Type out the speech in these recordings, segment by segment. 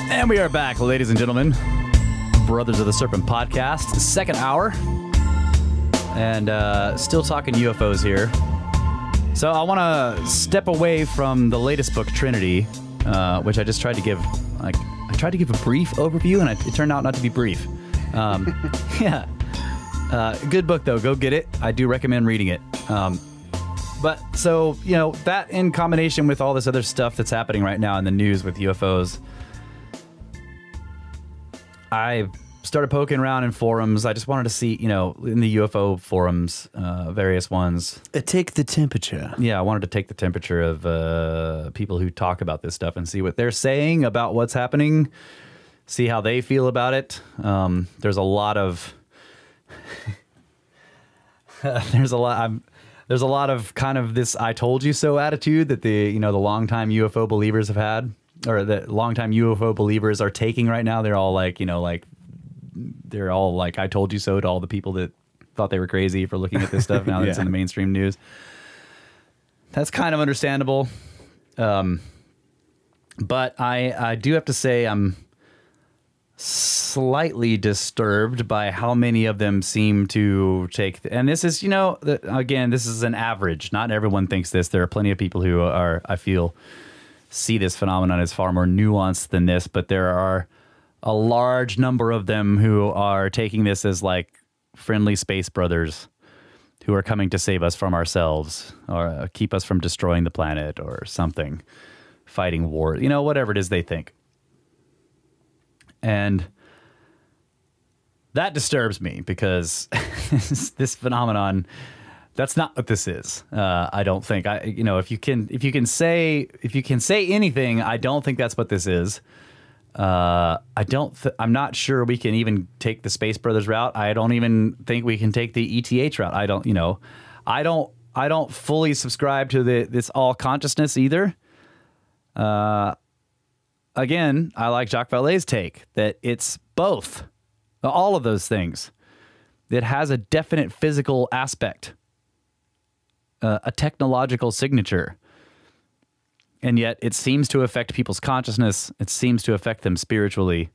And we are back, ladies and gentlemen. Brothers of the Serpent podcast, the second hour. And still talking UFOs here. So I want to step away from the latest book, Trinity, which I just tried to give, I tried to give a brief overview, and it turned out not to be brief. Yeah. Good book, though. Go get it. I do recommend reading it. But so, you know, that in combination with all this other stuff that's happening right now in the news with UFOs, I started poking around in forums. I just wanted to see, you know, in the UFO forums, various ones. Take the temperature. Yeah, I wanted to take the temperature of people who talk about this stuff and see what they're saying about what's happening, see how they feel about it. There's a lot of... there's a lot of kind of this "I told you so" attitude that the longtime UFO believers have had, or that longtime UFO believers are taking right now. They're all like, they're all like, "I told you so" to all the people that thought they were crazy for looking at this stuff now that it's in the mainstream news. That's kind of understandable. But I do have to say I'm slightly disturbed by how many of them seem to take, and this is, again, this is an average. Not everyone thinks this. There are plenty of people who are, I feel, see this phenomenon as far more nuanced than this, but there are a large number of them who are taking this as like friendly space brothers who are coming to save us from ourselves or keep us from destroying the planet or something, fighting war, whatever it is they think. And that disturbs me because this phenomenon, that's not what this is. I don't think. If you can say anything, I don't think that's what this is. I'm not sure we can even take the Space Brothers route. I don't even think we can take the ETH route. I don't fully subscribe to this all consciousness either. Again, I like Jacques Vallée's take that it's both, all of those things. It has a definite physical aspect, a technological signature, and yet it seems to affect people's consciousness. It seems to affect them spiritually.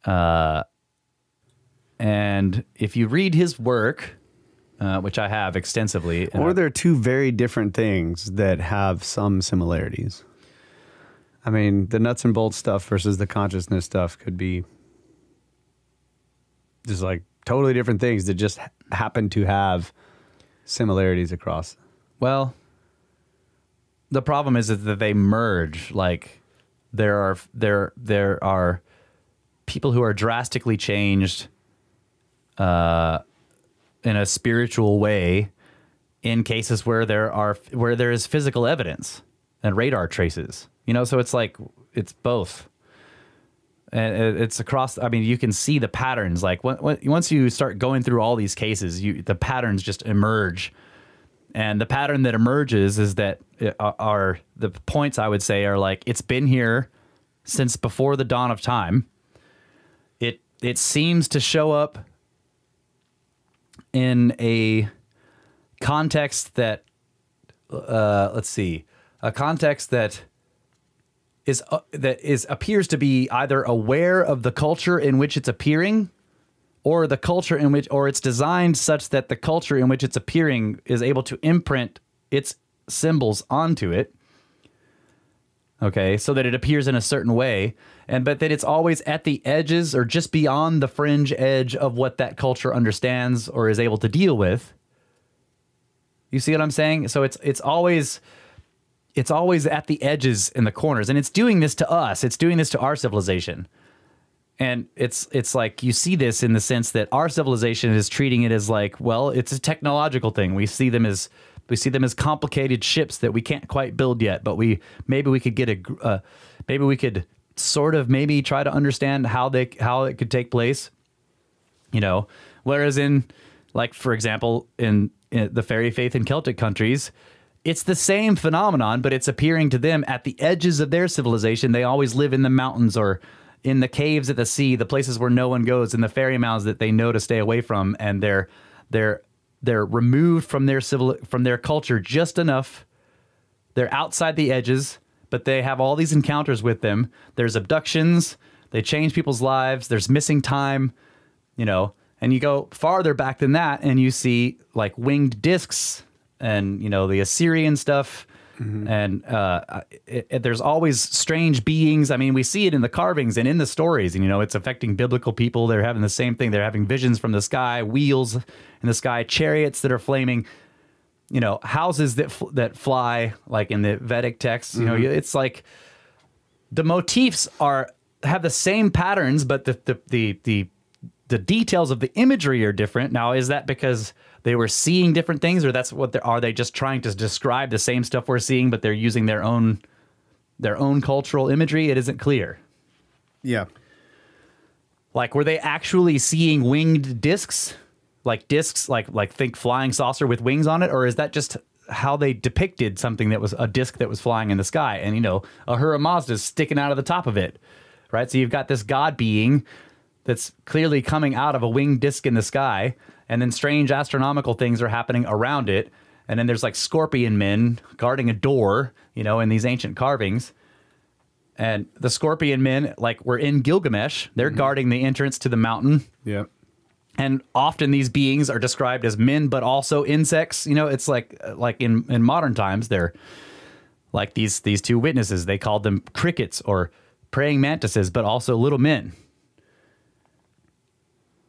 And if you read his work, which I have extensively... Or they're two very different things that have some similarities. I mean, the nuts and bolts stuff versus the consciousness stuff could be just like totally different things that just happen to have similarities across. Well, the problem is that they merge. Like there are people who are drastically changed in a spiritual way in cases where there is physical evidence and radar traces. So it's like, it's both. And it's across, I mean, you can see the patterns. Like once you start going through all these cases, the patterns just emerge. And the pattern that emerges is that are the points I would say are like, it's been here since before the dawn of time. It seems to show up in a context that, a context that appears to be either aware of the culture in which it's appearing, or the culture in which, or it's designed such that the culture in which it's appearing is able to imprint its symbols onto it. Okay, so that it appears in a certain way, but that it's always at the edges or just beyond the fringe edge of what that culture understands or is able to deal with. You see what I'm saying? So it's always at the edges and the corners, and it's doing this to us. It's doing this to our civilization. And it's like you see this in the sense that our civilization is treating it as like, well, it's a technological thing. We see them as complicated ships that we can't quite build yet, but maybe we could get maybe we could sort of maybe try to understand how it could take place. Whereas in, like, for example, in the fairy faith in Celtic countries, it's the same phenomenon, but it's appearing to them at the edges of their civilization. They always live in the mountains or in the caves at the sea, the places where no one goes, in the fairy mounds that they know to stay away from, and they're removed from their culture just enough. They're outside the edges, but they have all these encounters with them. There's abductions. They change people's lives. There's missing time, you know, and you go farther back than that and you see like winged discs and, you know, the Assyrian stuff. And there's always strange beings. I mean, we see it in the carvings and in the stories, and, you know, it's affecting biblical people. They're having the same thing. They're having visions from the sky, wheels in the sky, chariots that are flaming, you know, houses that fly, like in the Vedic texts. You know, it's like the motifs have the same patterns, but the details of the imagery are different. Now, is that because they were seeing different things, or are they just trying to describe the same stuff we're seeing, but they're using their own cultural imagery? It isn't clear. Yeah. Like, were they actually seeing winged discs? Like discs, like think flying saucer with wings on it? Or is that just how they depicted something that was a disc that was flying in the sky? And, you know, Ahura Mazda's sticking out of the top of it, right? So you've got this god being that's clearly coming out of a winged disc in the sky, and then strange astronomical things are happening around it. And then there's like scorpion men guarding a door, you know, in these ancient carvings. And the scorpion men, like, were in Gilgamesh. They're guarding the entrance to the mountain. Yeah. And often these beings are described as men, but also insects. You know, it's like in modern times, they're like these two witnesses. They called them crickets or praying mantises, but also little men.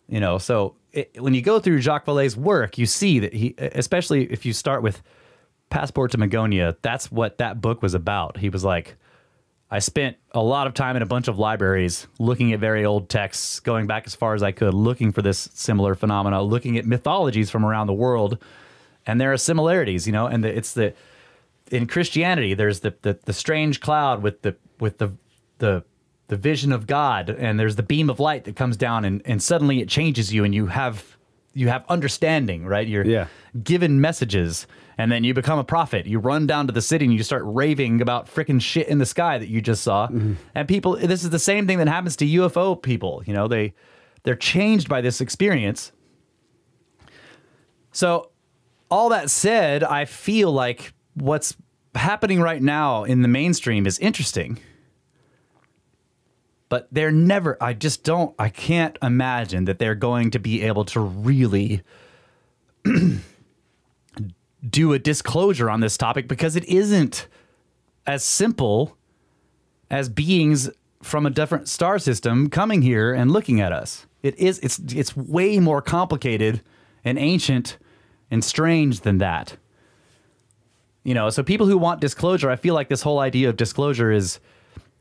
You know, so when you go through Jacques Vallée's work, you see that he, especially if you start with Passport to Magonia, that's what that book was about. He was like, I spent a lot of time in a bunch of libraries looking at very old texts, going back as far as I could, looking for this similar phenomena, looking at mythologies from around the world. And there are similarities, you know, and in Christianity, there's the strange cloud with the vision of God, and there's the beam of light that comes down, and suddenly it changes you, and you have understanding, right? You're given messages, and then you become a prophet. You run down to the city and you start raving about frickin' shit in the sky that you just saw. And people, this is the same thing that happens to UFO people. You know, they're changed by this experience. So all that said, I feel like what's happening right now in the mainstream is interesting. But they're never, I can't imagine that they're going to be able to really do a disclosure on this topic, because it isn't as simple as beings from a different star system coming here and looking at us. It's way more complicated and ancient and strange than that. You know, so people who want disclosure, I feel like this whole idea of disclosure is,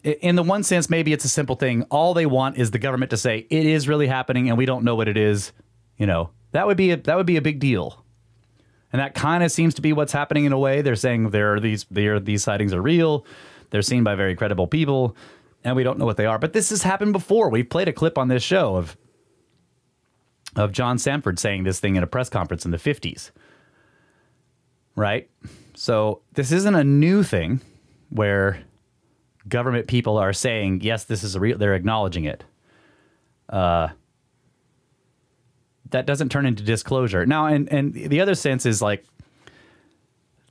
in the one sense, maybe it's a simple thing. All they want is the government to say it is really happening and we don't know what it is. You know, that would be a big deal. And that kind of seems to be what's happening in a way. They're saying these sightings are real. They're seen by very credible people, and we don't know what they are. But this has happened before. We've played a clip on this show of John Sanford saying this thing in a press conference in the 50s. Right? So this isn't a new thing where government people are saying, yes, this is they're acknowledging it. That doesn't turn into disclosure. Now, and the other sense is like,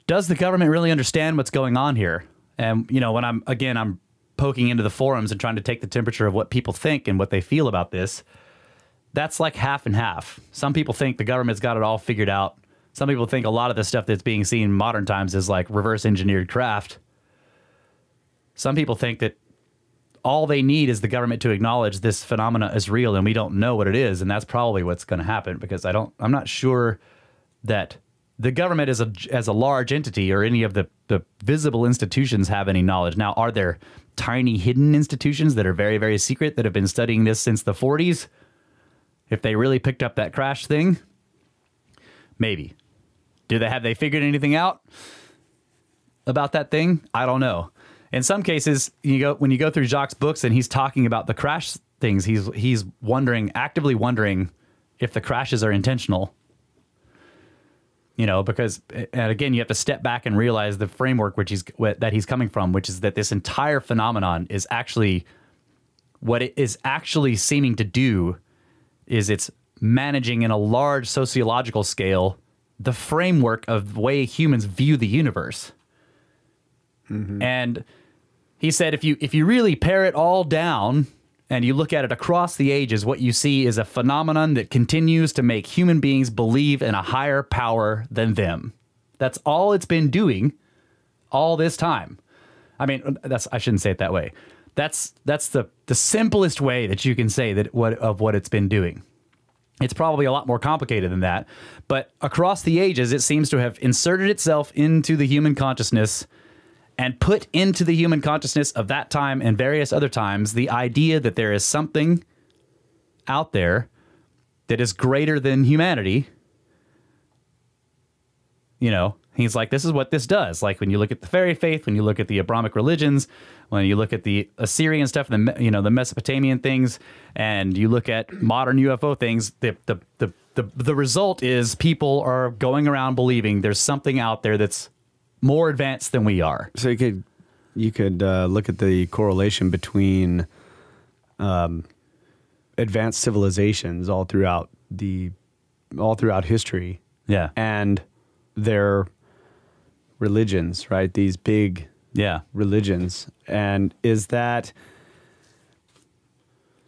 does the government really understand what's going on here? And, you know, when I'm poking into the forums and trying to take the temperature of what people think and what they feel about this, that's like half and half. Some people think the government's got it all figured out. Some people think a lot of the stuff that's being seen in modern times is like reverse engineered craft. Some people think that all they need is the government to acknowledge this phenomena is real and we don't know what it is. And that's probably what's going to happen, because I'm not sure that the government as a large entity or any of the visible institutions have any knowledge. Now, are there tiny hidden institutions that are very, very secret that have been studying this since the 40s? If they really picked up that crash thing, maybe. Have they figured anything out about that thing? I don't know. In some cases, when you go through Jacques' books and he's talking about the crash things, he's actively wondering if the crashes are intentional. You know, because, and again, you have to step back and realize the framework that he's coming from, which is that this entire phenomenon is actually, what it is actually seeming to do is it's managing in a large sociological scale the framework of the way humans view the universe. And He said if you really pare it all down and you look at it across the ages, what you see is a phenomenon that continues to make human beings believe in a higher power than them. That's all it's been doing all this time. I mean, I shouldn't say it that way. That's the simplest way that you can say that what it's been doing. It's probably a lot more complicated than that, but across the ages, it seems to have inserted itself into the human consciousness and put into the human consciousness of that time and various other times the idea that there is something out there that is greater than humanity. You know, he's like, this is what this does. Like when you look at the fairy faith, when you look at the Abrahamic religions, when you look at the Assyrian stuff, the Mesopotamian things, and you look at modern UFO things, the result is people are going around believing there's something out there that's more advanced than we are. So you could look at the correlation between advanced civilizations all throughout history. Yeah. And their religions, right? These big religions. And is that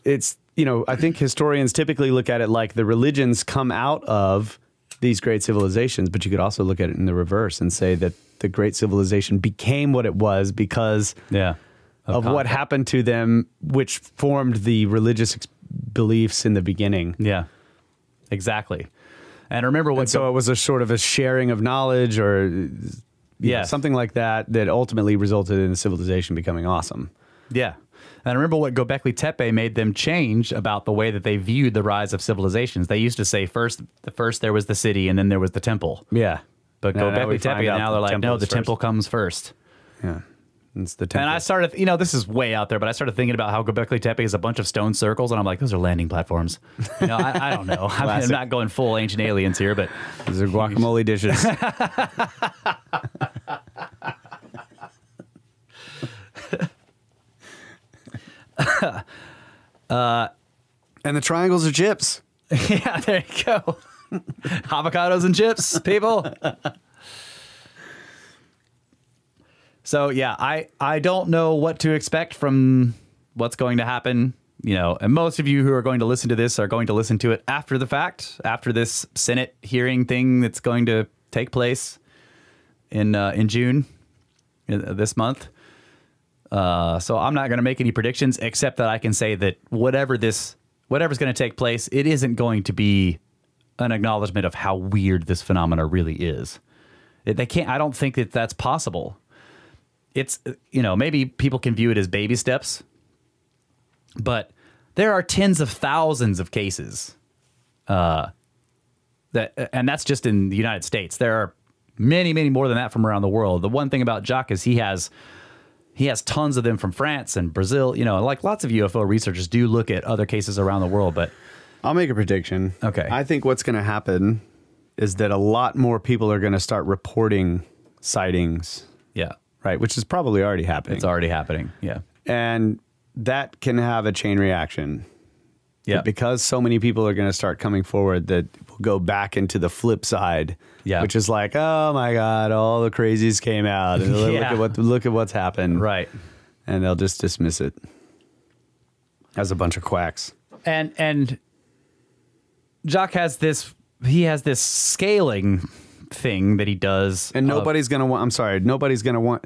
it's, you know, I think historians typically look at it like the religions come out of these great civilizations, but you could also look at it in the reverse and say that the great civilization became what it was because of what happened to them, which formed the religious beliefs in the beginning. Yeah, exactly. And remember what... so it was a sort of a sharing of knowledge or know, something like that that ultimately resulted in a civilization becoming awesome. Yeah. And remember what Göbekli Tepe made them change about the way that they viewed the rise of civilizations. They used to say first there was the city and then there was the temple. Yeah. But Göbekli Tepe, now they're like, no, the temple comes first. Yeah. It's the temple. And I started, you know, this is way out there, but I started thinking about how Göbekli Tepe is a bunch of stone circles, and I'm like, those are landing platforms. You know, I don't know. I mean, I'm not going full ancient aliens here, but those are guacamole dishes. And the triangles are chips. Yeah, there you go. Avocados and chips, people. So yeah, I don't know what to expect from what's going to happen, you know, and most of you who are going to listen to this are going to listen to it after the fact, after this Senate hearing thing that's going to take place in June this month. So I'm not going to make any predictions, except that I can say that whatever's going to take place, it isn't going to be an acknowledgement of how weird this phenomena really is. They can't. I don't think that that's possible. It's, you know, maybe people can view it as baby steps, but there are tens of thousands of cases and that's just in the United States. There are many, many more than that from around the world. The one thing about Jacques is he has tons of them from France and Brazil, you know, like lots of UFO researchers do look at other cases around the world, but I'll make a prediction. Okay. I think what's going to happen is that a lot more people are going to start reporting sightings. Yeah. Right, which is probably already happening. It's already happening, yeah. And that can have a chain reaction. Yeah. Because so many people are going to start coming forward that will go back into the flip side. Yeah. Which is like, oh my God, all the crazies came out. And look at what's happened. Right. And they'll just dismiss it as a bunch of quacks. And Jacques has this scaling thing that he does, and nobody's gonna want, I'm sorry, nobody's gonna want,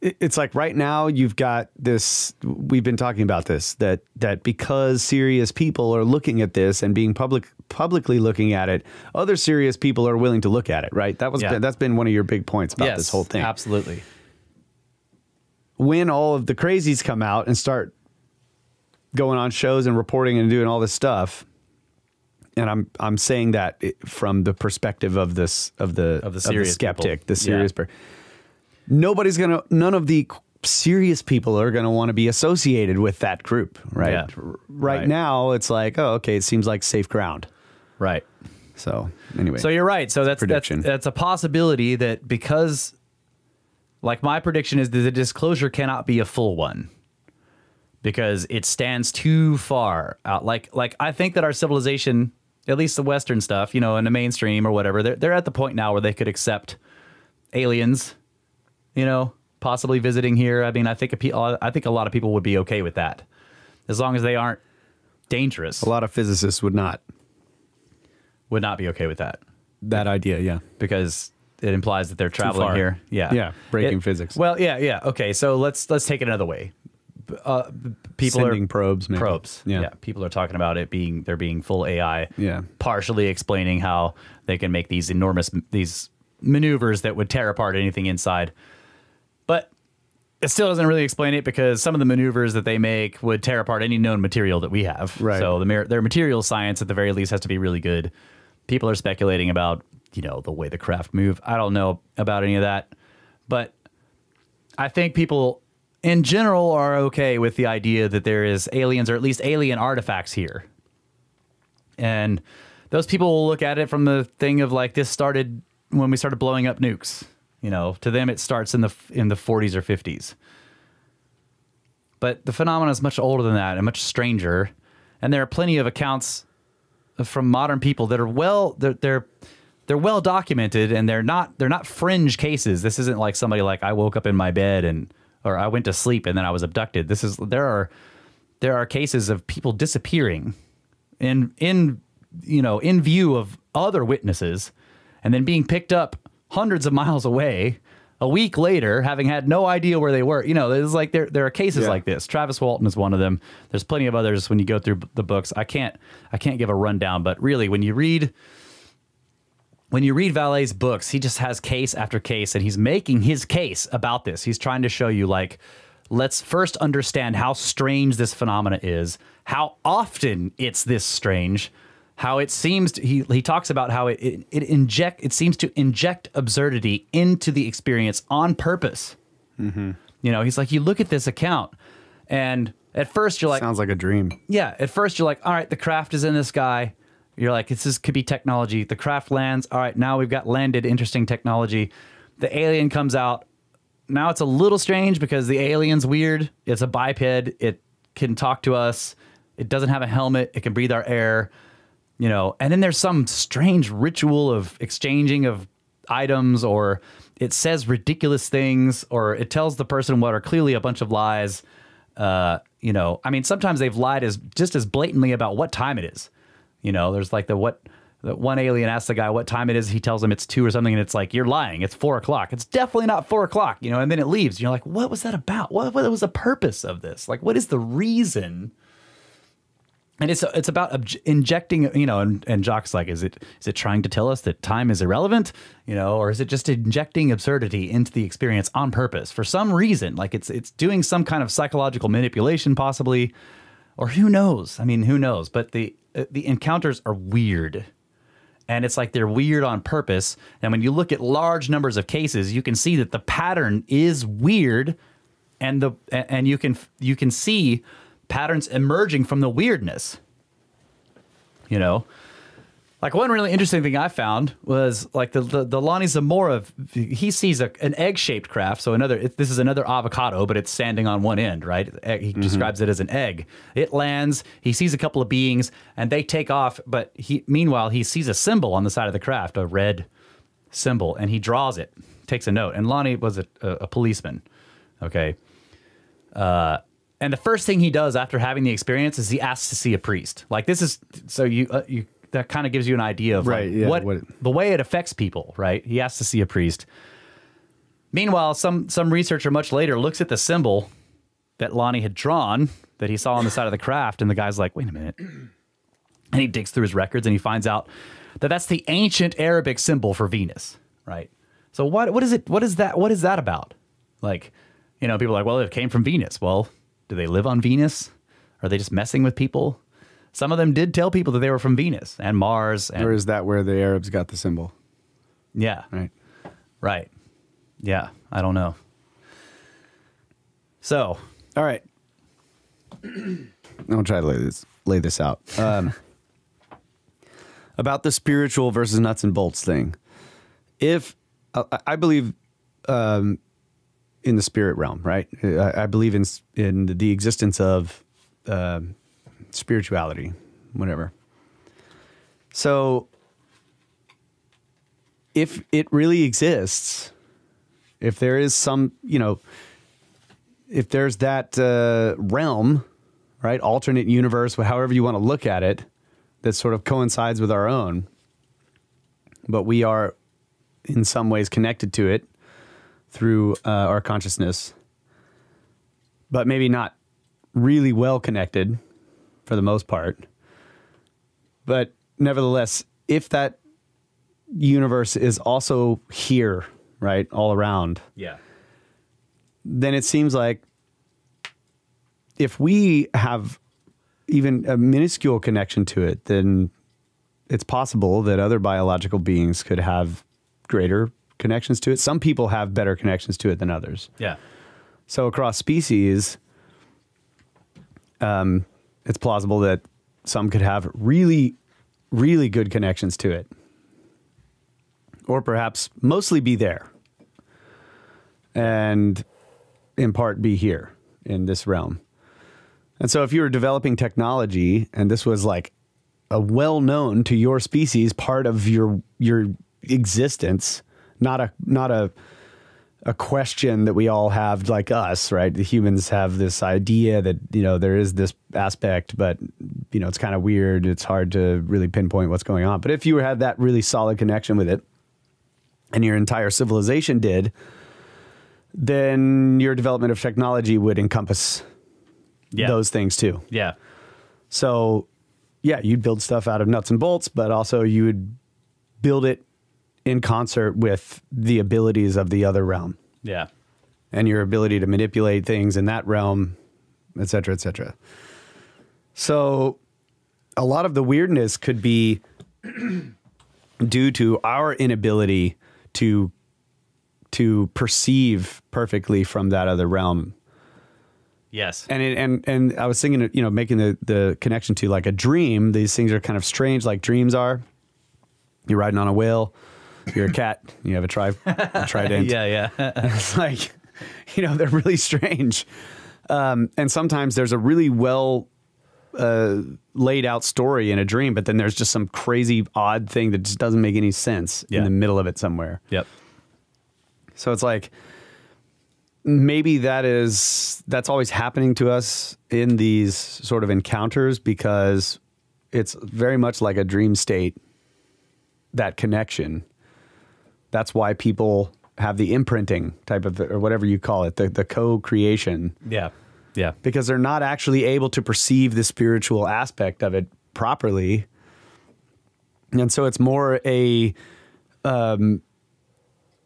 it's like right now you've got this, we've been talking about this, that because serious people are looking at this and being publicly looking at it, other serious people are willing to look at it, right? That's been one of your big points about this whole thing. Absolutely. When all of the crazies come out and start going on shows and reporting and doing all this stuff, and I'm saying that from the perspective of the skeptic, people. the serious person. None of the serious people are going to want to be associated with that group, right? Yeah. Right now, it's like, oh, okay, it seems like safe ground. Right. So anyway. So you're right. So that's a possibility that, because, like, my prediction is that the disclosure cannot be a full one, because it stands too far out. Like I think that our civilization, at least the Western stuff, you know, in the mainstream or whatever, they're at the point now where they could accept aliens, you know, possibly visiting here. I mean, I think a lot of people would be okay with that, as long as they aren't dangerous. A lot of physicists would not be okay with that. That idea, yeah, because it implies that they're traveling here. Yeah, breaking physics. Well, yeah. Okay, so let's take it another way. People sending probes, maybe. Yeah, people are talking about it being full AI. Yeah, partially explaining how they can make these enormous maneuvers that would tear apart anything inside. But it still doesn't really explain it, because some of the maneuvers that they make would tear apart any known material that we have. Right. So their material science, at the very least, has to be really good. People are speculating about, the way the craft move. I don't know about any of that, but I think people in general are okay with the idea that there is aliens, or at least alien artifacts here. And those people will look at it from the thing of like, this started when we started blowing up nukes. To them it starts in the 40s or 50s. But the phenomenon is much older than that and much stranger. And there are plenty of accounts from modern people that are they're well documented, and they're not fringe cases. This isn't like somebody like, I woke up in my bed or I went to sleep and then I was abducted. There are cases of people disappearing in view of other witnesses, and then being picked up hundreds of miles away a week later, having had no idea where they were. It's like there are cases like this. Travis Walton is one of them. There's plenty of others when you go through the books. I can't give a rundown, but really when you read Vales' books, he just has case after case, and he's making his case about this. He's trying to show you, like, let's first understand how strange this phenomena is, how often it's this strange, how it seems to, he talks about how it seems to inject absurdity into the experience on purpose. Mm-hmm. He's like, you look at this account, and at first you're like, sounds like a dream. Yeah, at first you're like, all right, the craft is in the sky. You're like, this could be technology. The craft lands. All right, now we've got landed interesting technology. The alien comes out. Now it's a little strange because the alien's weird. It's a biped. It can talk to us. It doesn't have a helmet. It can breathe our air. And then there's some strange ritual of exchanging of items, or it says ridiculous things, or it tells the person what are clearly a bunch of lies. I mean, sometimes they've lied just as blatantly about what time it is. There's like the one alien asks the guy what time it is. He tells him it's 2 or something, and it's like, you're lying. It's 4 o'clock. It's definitely not 4 o'clock. And then it leaves. You're like, what was that about? What was the purpose of this? Like, what is the reason? And it's about injecting, and Jacques' like, is it trying to tell us that time is irrelevant, or is it just injecting absurdity into the experience on purpose for some reason? Like it's doing some kind of psychological manipulation, possibly, or who knows? I mean, who knows? But the encounters are weird, and it's like they're weird on purpose. And when you look at large numbers of cases, you can see that the pattern is weird, and you can see patterns emerging from the weirdness. Like one really interesting thing I found was like the Lonnie Zamora. He sees an egg-shaped craft. So this is another avocado, but it's standing on one end, right? He describes it as an egg. It lands. He sees a couple of beings, and they take off. But meanwhile, he sees a symbol on the side of the craft, a red symbol, and he draws it, takes a note. And Lonnie was a policeman. Okay. And the first thing he does after having the experience is he asks to see a priest. Like this is so you that kind of gives you an idea of the way it affects people, right? He asks to see a priest. Meanwhile, some researcher much later looks at the symbol that Lonnie had drawn that he saw on the side of the craft, and the guy's like, "Wait a minute!" And he digs through his records and he finds out that that's the ancient Arabic symbol for Venus, right? So what is it? What is that about? Like, people are like, "Well, it came from Venus." Well, do they live on Venus? Are they just messing with people? Some of them did tell people that they were from Venus and Mars. Or is that where the Arabs got the symbol? Yeah. Right. Yeah. I don't know. So. All right. I'll try to lay this out. About the spiritual versus nuts and bolts thing. If I believe in the spirit realm, right? I believe in the existence of spirituality, whatever. So if it really exists, if there is some, if there's that realm, right, alternate universe, however you want to look at it, that sort of coincides with our own, but we are in some ways connected to it through our consciousness, but maybe not really well connected for the most part. But nevertheless, if that universe is also here, right, all around, Yeah. then it seems like if we have even a minuscule connection to it, then it's possible that other biological beings could have greater connections to it. Some people have better connections to it than others. Yeah. So across species, it's plausible that some could have really, really good connections to it. Or perhaps mostly be there. And in part be here in this realm. And so if you were developing technology and this was like a well-known to your species part of your existence, not a question that we all have like us, right? The humans have this idea that, there is this aspect, but, it's kind of weird. It's hard to really pinpoint what's going on. But if you had that really solid connection with it and your entire civilization did, then your development of technology would encompass those things too. Yeah. So, yeah, you'd build stuff out of nuts and bolts, but also you would build it in concert with the abilities of the other realm. Yeah. And your ability to manipulate things in that realm, et cetera, et cetera. So a lot of the weirdness could be due to our inability to perceive perfectly from that other realm. Yes. And I was thinking, making the connection to like a dream. These things are kind of strange, like dreams are. You're riding on a whale. You're a cat. You have a trident. Yeah. It's like, they're really strange. And sometimes there's a really well laid out story in a dream, but then there's just some crazy odd thing that just doesn't make any sense in the middle of it somewhere. Yep. So it's like, maybe that's always happening to us in these sort of encounters because it's very much like a dream state, that connection. That's why people have the imprinting type of, or whatever you call it, the co-creation. Yeah. Yeah. Because they're not actually able to perceive the spiritual aspect of it properly. And so it's more an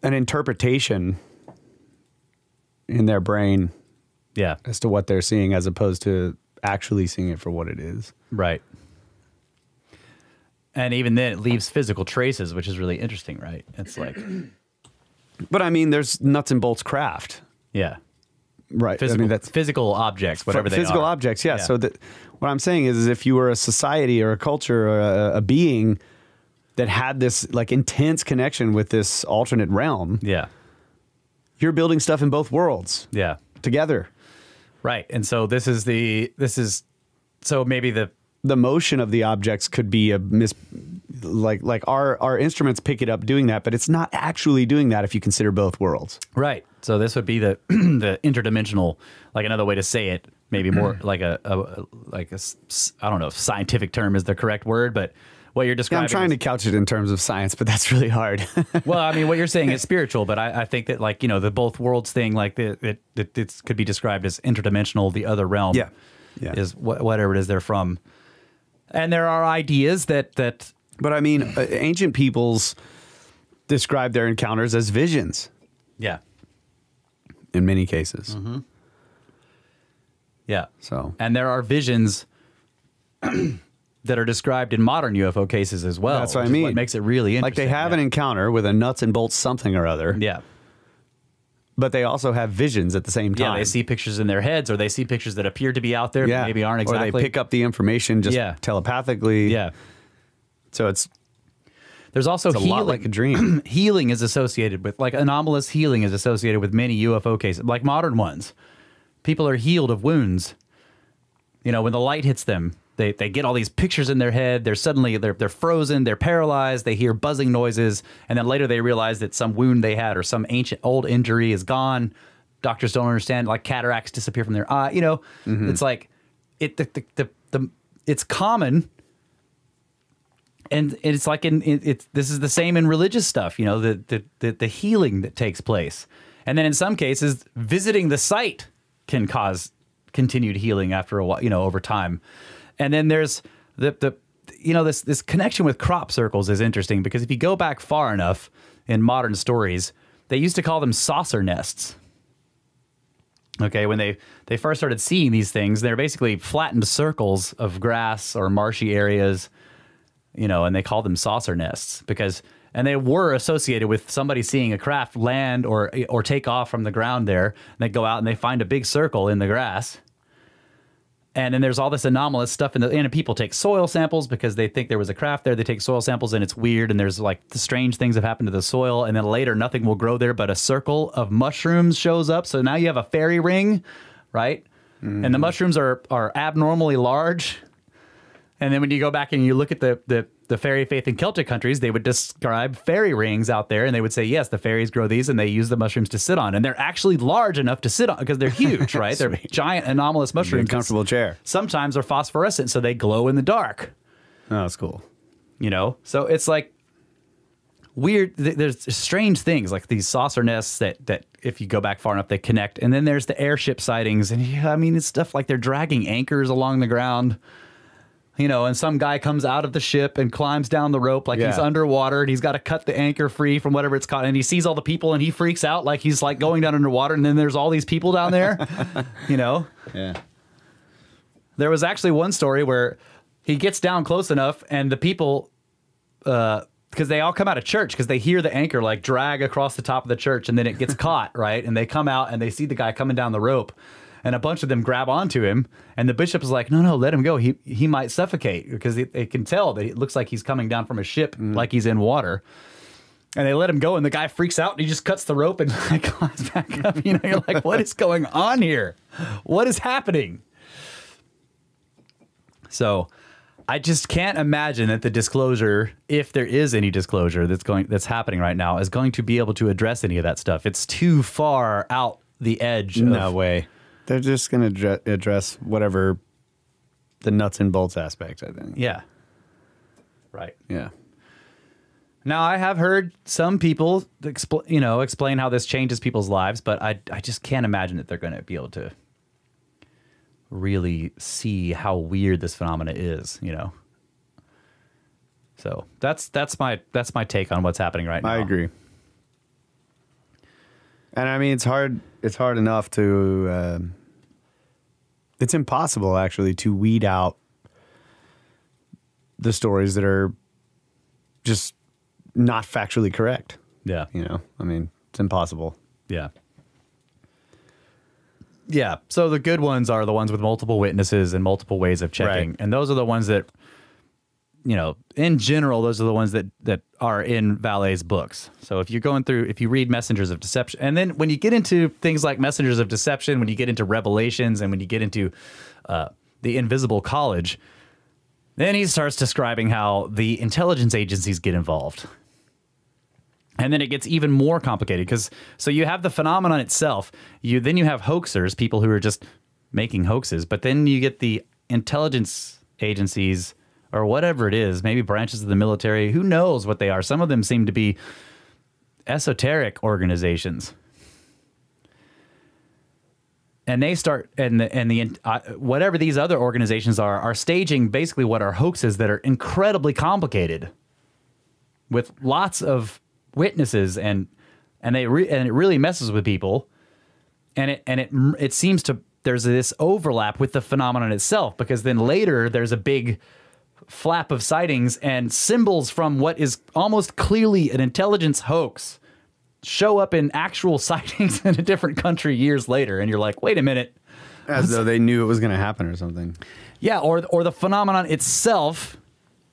interpretation in their brain, as to what they're seeing, as opposed to actually seeing it for what it is. Right. And even then, it leaves physical traces, which is really interesting, right? It's like, but I mean, there's nuts and bolts craft, right? Physical, that's physical objects, whatever they are. Physical objects, yeah. So what I'm saying is, if you were a society or a culture or a being that had this like intense connection with this alternate realm, you're building stuff in both worlds, together, right? And so so maybe the motion of the objects could be like our instruments pick it up doing that, but it's not actually doing that if you consider both worlds, right? So this would be the the interdimensional, like another way to say it, maybe more like I don't know if scientific term is the correct word, but what you're describing. I'm trying to couch it in terms of science, but that's really hard. Well, I mean, what you're saying is spiritual, but I think that, like, the both worlds thing, like it could be described as interdimensional. The other realm, is whatever it is they're from, and there are ideas that. But I mean, ancient peoples describe their encounters as visions. Yeah. In many cases. Mm-hmm. Yeah. So, and there are visions that are described in modern UFO cases as well. That's what I mean. What makes it really interesting. Like they have an encounter with a nuts and bolts something or other. Yeah. But they also have visions at the same time. Yeah, they see pictures in their heads, or they see pictures that appear to be out there, but maybe aren't exactly. Or they pick up the information just telepathically. Yeah. So there's also healing. A lot like a dream. Healing is associated with, like, anomalous healing is associated with many UFO cases, like modern ones. People are healed of wounds. When the light hits them, they get all these pictures in their head. They're frozen, they're paralyzed, they hear buzzing noises, and then later they realize that some wound they had or some ancient old injury is gone. Doctors don't understand, like cataracts disappear from their eye. You know, it's like it's common, and it's like this is the same in religious stuff. You know, the healing that takes place, and then in some cases, visiting the site can cause continued healing after a while. You know, over time, and then there's this connection with crop circles is interesting because if you go back far enough in modern stories, they used to call them saucer nests. Okay, when they first started seeing these things, they're basically flattened circles of grass or marshy areas, you know, and they called them saucer nests and they were associated with somebody seeing a craft land or take off from the ground there. And they go out and they find a big circle in the grass. And then there's all this anomalous stuff and people take soil samples because they think there was a craft there. They take soil samples and it's weird. And there's like the strange things have happened to the soil. And then later nothing will grow there, but a circle of mushrooms shows up. So now you have a fairy ring, right? And the mushrooms are abnormally large. And then when you go back and you look at the fairy faith in Celtic countries, they would describe fairy rings out there. And they would say, yes, the fairies grow these and they use the mushrooms to sit on. And they're actually large enough to sit on because they're huge, right? They're giant anomalous mushrooms. Big comfortable chair. Sometimes are phosphorescent, so they glow in the dark. Oh, that's cool. You know? So it's like weird. There's strange things like these saucer nests that if you go back far enough, they connect. And then there's the airship sightings. And yeah, I mean, it's stuff like they're dragging anchors along the ground. You know, and some guy comes out of the ship and climbs down the rope like he's underwater and he's got to cut the anchor free from whatever it's caught. And he sees all the people and he freaks out like he's like going down underwater. And then there's all these people down there, you know? Yeah. There was actually one story where he gets down close enough and the people, because they all come out of church because they hear the anchor like drag across the top of the church and then it gets caught, right? And they come out and they see the guy coming down the rope. And a bunch of them grab onto him, and the bishop is like, no, let him go. He might suffocate because they can tell that it looks like he's coming down from a ship like he's in water. And they let him go, and the guy freaks out, and he just cuts the rope and like climbs back up. You know, you're like, what is going on here? What is happening? So I just can't imagine that the disclosure, if there is any disclosure that's happening right now, is going to be able to address any of that stuff. It's too far out the edge. No way. They're just going to address whatever the nuts and bolts aspect, I think. Yeah. Right. Yeah. Now, I have heard some people explain how this changes people's lives, but I just can't imagine that they're going to be able to really see how weird this phenomena is, you know. So that's my take on what's happening right now. I agree. And I mean, it's hard enough to, it's impossible actually to weed out the stories that are just not factually correct. Yeah. You know, I mean, it's impossible. Yeah. Yeah. So the good ones are the ones with multiple witnesses and multiple ways of checking. Right. And those are the ones that, you know, in general, those are the ones that are in Vales' books. So if you read Messengers of Deception, and then when you get into things like Messengers of Deception, when you get into Revelations, and when you get into the Invisible College, then he starts describing how the intelligence agencies get involved. And then it gets even more complicated because so you have the phenomenon itself. Then you have hoaxers, people who are just making hoaxes. But then you get the intelligence agencies or whatever it is, maybe branches of the military. Who knows what they are? Some of them seem to be esoteric organizations. And they start, whatever these other organizations are staging basically what are hoaxes that are incredibly complicated with lots of witnesses, and it really messes with people, and it seems to there's this overlap with the phenomenon itself, because then later there's a big flap of sightings and symbols from what is almost clearly an intelligence hoax show up in actual sightings in a different country years later, and you're like, wait a minute, as though they knew it was going to happen or something. Yeah, or the phenomenon itself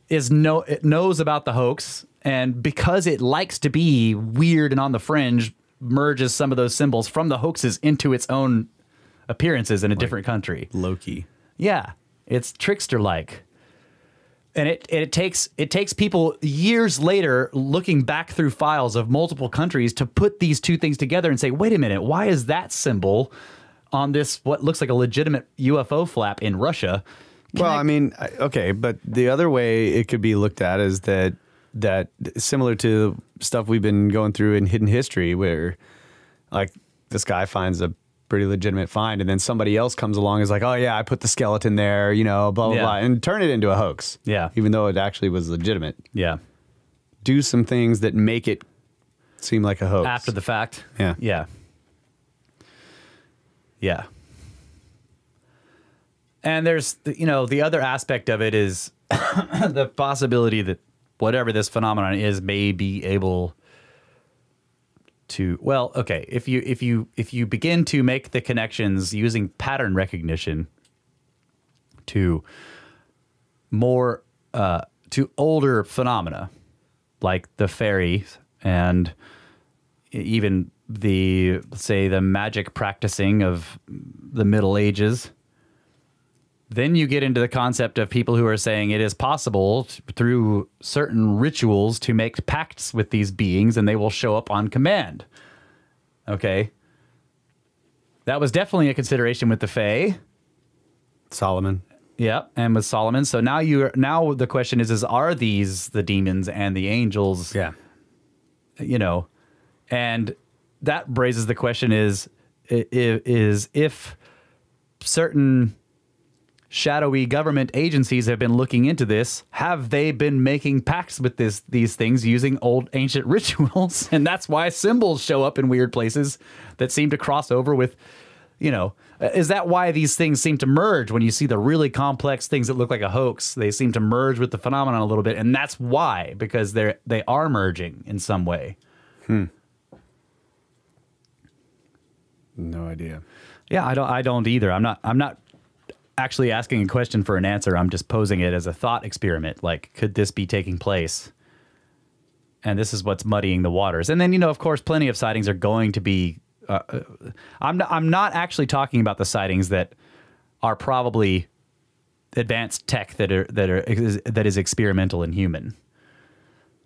it knows about the hoax, and because it likes to be weird and on the fringe, merges some of those symbols from the hoaxes into its own appearances in a different country. Loki. Yeah. It's trickster-like. And it takes people years later looking back through files of multiple countries to put these two things together and say, wait a minute, why is that symbol on this what looks like a legitimate UFO flap in Russia? Well, I mean, okay, but the other way it could be looked at is that similar to stuff we've been going through in hidden history, where like this guy finds a pretty legitimate find, and then somebody else comes along and is like, oh yeah, I put the skeleton there, you know, blah blah blah, and turn it into a hoax. Yeah, even though it actually was legitimate. Yeah, do some things that make it seem like a hoax after the fact. Yeah, yeah, yeah. And there's, you know, the other aspect of it is the possibility that whatever this phenomenon is may be able to, well, okay, if you begin to make the connections using pattern recognition to more to older phenomena like the fairies and even the, say, the magic practicing of the Middle Ages, then you get into the concept of people who are saying it is possible through certain rituals to make pacts with these beings and they will show up on command. Okay. That was definitely a consideration with the Fae. Solomon. Yeah, and with Solomon. So now the question is are these the demons and the angels? Yeah. You know, and that raises the question is if certain shadowy government agencies have been looking into this, have they been making pacts with these things using old ancient rituals? And that's why symbols show up in weird places that seem to cross over with, you know, is that why these things seem to merge when you see the really complex things that look like a hoax? They seem to merge with the phenomenon a little bit, and that's why, because they are merging in some way. No idea. Yeah, I don't either. I'm not actually asking a question for an answer. I'm just posing it as a thought experiment. Like, could this be taking place? And this is what's muddying the waters. And then, you know, of course, plenty of sightings are going to be. I'm not actually talking about the sightings that are probably advanced tech that is experimental and human.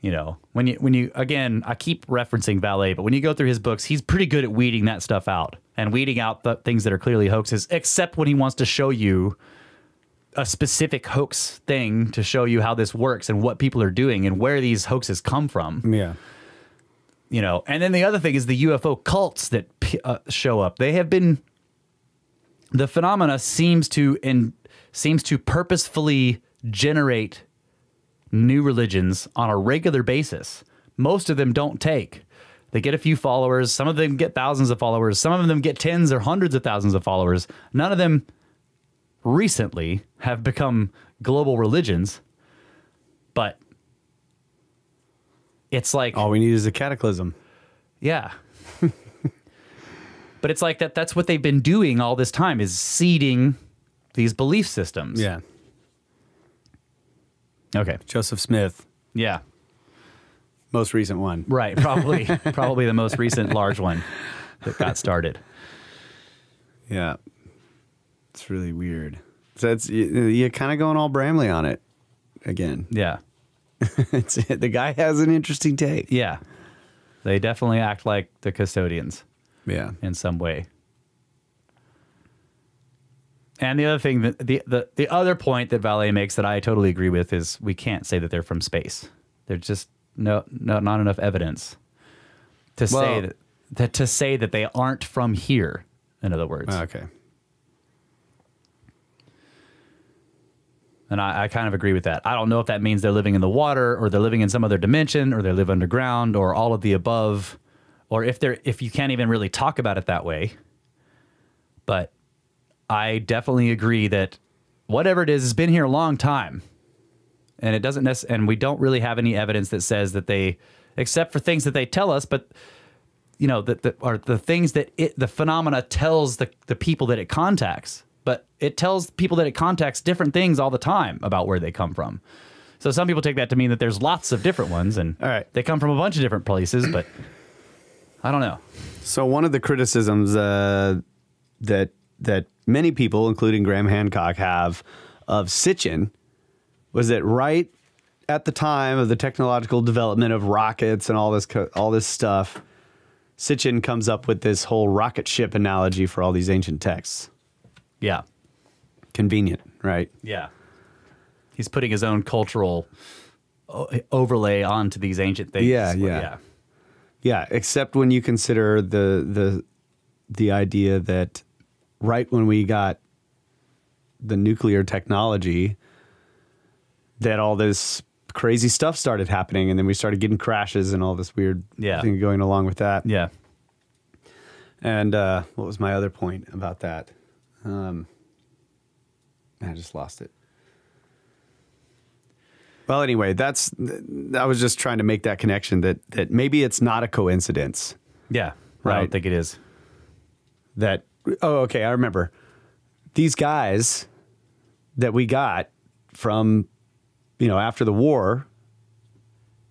You know, when you again, I keep referencing Vales, but when you go through his books, he's pretty good at weeding that stuff out and weeding out the things that are clearly hoaxes, except when he wants to show you a specific hoax thing to show you how this works and what people are doing and where these hoaxes come from. Yeah. You know, and then the other thing is the UFO cults that show up. They have been, the phenomena seems to purposefully generate new religions on a regular basis. Most of them don't take. They get a few followers. Some of them get thousands of followers. Some of them get tens or hundreds of thousands of followers. None of them recently have become global religions. But it's like, all we need is a cataclysm. Yeah. But it's like that's what they've been doing all this time, is seeding these belief systems. Yeah. Okay. Joseph Smith. Yeah. Most recent one. Right. Probably the most recent large one that got started. Yeah. It's really weird. So you're kind of going all Bramley on it again. Yeah. The guy has an interesting take. Yeah. They definitely act like the custodians. Yeah. In some way. And the other thing, that the other point that Vales makes that I totally agree with is we can't say that they're from space. There's just not enough evidence to say that they aren't from here. In other words. Okay. And I kind of agree with that. I don't know if that means they're living in the water or they're living in some other dimension or they live underground or all of the above, or if you can't even really talk about it that way. But I definitely agree that whatever it is has been here a long time, and it doesn't and we don't really have any evidence that says that they, except for things that they tell us, but you know are the things that the phenomena tells the people that it contacts, but it tells people that it contacts different things all the time about where they come from. So some people take that to mean that there's lots of different ones, and all right, they come from a bunch of different places, but I don't know. So one of the criticisms that many people, including Graham Hancock, have of Sitchin was that right at the time of the technological development of rockets and all this stuff, Sitchin comes up with this whole rocket ship analogy for all these ancient texts. Yeah. Convenient, right? Yeah. He's putting his own cultural overlay onto these ancient things. Yeah, except when you consider the idea that right when we got the nuclear technology, that all this crazy stuff started happening, and then we started getting crashes and all this weird thing going along with that. Yeah. And what was my other point about that? I just lost it. Well, anyway, I was just trying to make that connection that maybe it's not a coincidence. Yeah. Right. I don't think it is. Okay, I remember. These guys that we got from, after the war,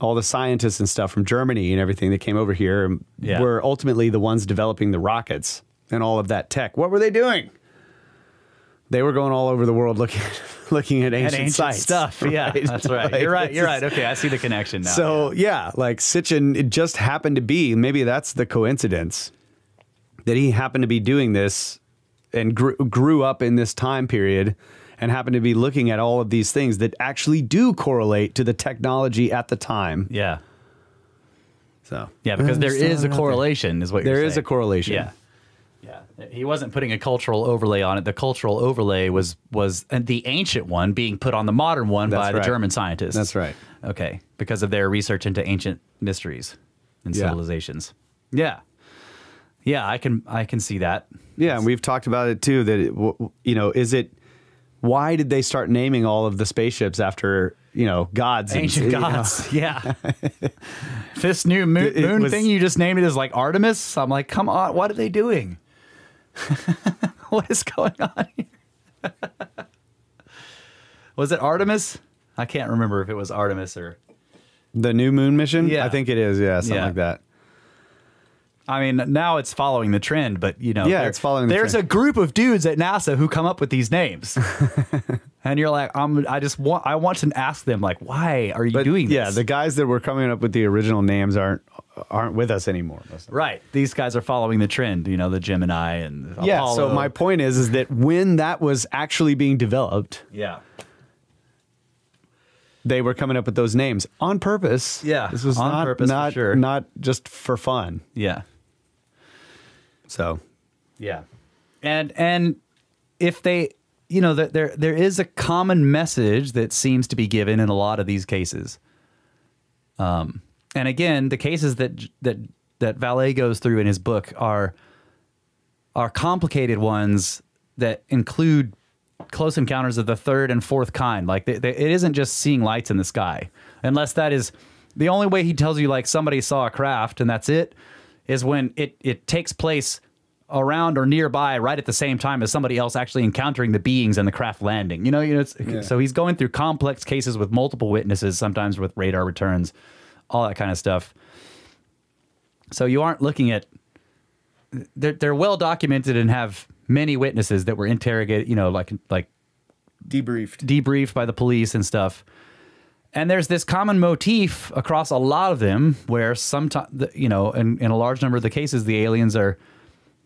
all the scientists and stuff from Germany and everything that came over here were ultimately the ones developing the rockets and all of that tech. What were they doing? They were going all over the world looking at ancient sites. Stuff. Right? Yeah, that's right. Like, you're right. Okay, I see the connection now. So, like Sitchin, it just happened to be, maybe that's the coincidence, that he happened to be doing this and grew up in this time period and happened to be looking at all of these things that actually do correlate to the technology at the time. Yeah. So, yeah, because there is a correlation, is what you're saying. There is a correlation. Yeah. Yeah, he wasn't putting a cultural overlay on it. The cultural overlay was the ancient one being put on the modern one by the German scientists. That's right. Okay, because of their research into ancient mysteries and civilizations. Yeah, yeah, I can see that. Yeah, and we've talked about it too. That why did they start naming all of the spaceships after gods? Ancient gods. Yeah. This new moon thing you just named it as like Artemis. I'm like, come on, what are they doing? What is going on here? Was it Artemis? I can't remember if it was Artemis or the new moon mission. Yeah, I think it is. Yeah, something like that. I mean, now it's following the trend, but it's following the trend. There's a group of dudes at NASA who come up with these names, and you're like, I want to ask them, like, why are you doing this? Yeah, the guys that were coming up with the original names aren't with us anymore. Right. These guys are following the trend, the Gemini and Apollo. Yeah, so my point is that when that was actually being developed, they were coming up with those names on purpose. Yeah, this was on purpose, for sure. Not just for fun. Yeah. So, yeah. And if they, there is a common message that seems to be given in a lot of these cases. And again, the cases that Vales goes through in his book are complicated ones that include close encounters of the third and fourth kind. Like it isn't just seeing lights in the sky, unless that is the only way he tells you, like, somebody saw a craft and that's it, is when it takes place around or nearby right at the same time as somebody else actually encountering the beings and the craft landing. So he's going through complex cases with multiple witnesses, sometimes with radar returns, all that kind of stuff. So you aren't looking at, they're well documented and have many witnesses that were interrogated, like debriefed by the police and stuff. And there's this common motif across a lot of them where sometimes, in a large number of the cases, the aliens or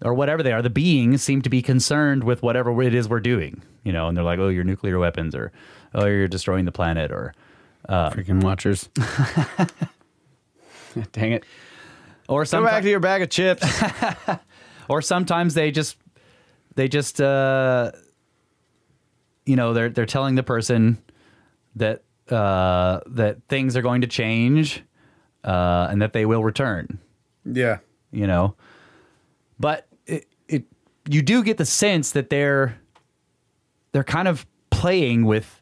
whatever they are, the beings seem to be concerned with whatever it is we're doing, and they're like, oh, you're nuclear weapons, or, oh, you're destroying the planet, or freaking watchers. Dang it. Or go back to your bag of chips. Or sometimes they're telling the person that that things are going to change and that they will return. Yeah. But you do get the sense that they're kind of playing with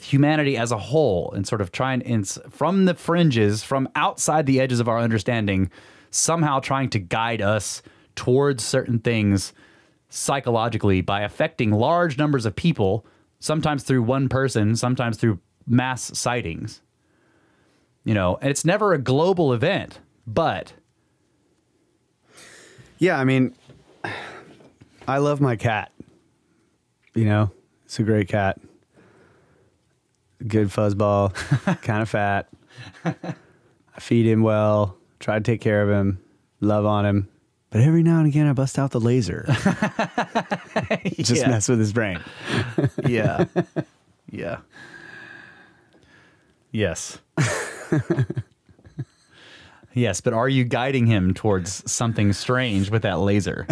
humanity as a whole and sort of trying, from the fringes, from outside the edges of our understanding, somehow trying to guide us towards certain things psychologically by affecting large numbers of people, sometimes through one person, sometimes through mass sightings. And it's never a global event, but... Yeah, I mean, I love my cat, It's a great cat. Good fuzzball, kind of fat. I feed him well, try to take care of him, love on him. But every now and again, I bust out the laser. Just mess with his brain. Yeah. Yeah. Yes. Yes, but are you guiding him towards something strange with that laser?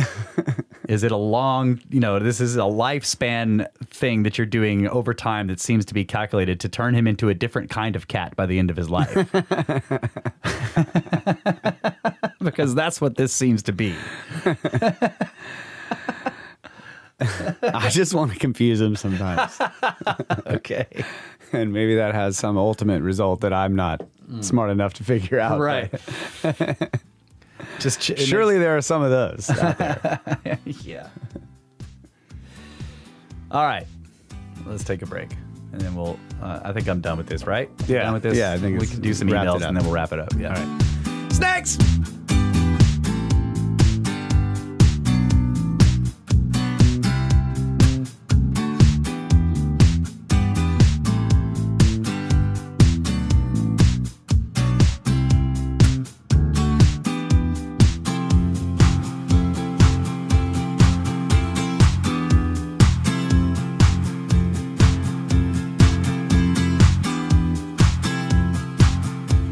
Is it a long, this is a lifespan thing that you're doing over time that seems to be calculated to turn him into a different kind of cat by the end of his life? Because that's what this seems to be. I just want to confuse him sometimes. Okay. And maybe that has some ultimate result that I'm not smart enough to figure out. Right. Just surely there are some of those out there. Yeah. All right. Let's take a break. And then we'll, I think I'm done with this, right? Yeah. Done with this? Yeah, I think we can do some emails and then we'll wrap it up. Yeah. All right. Snacks!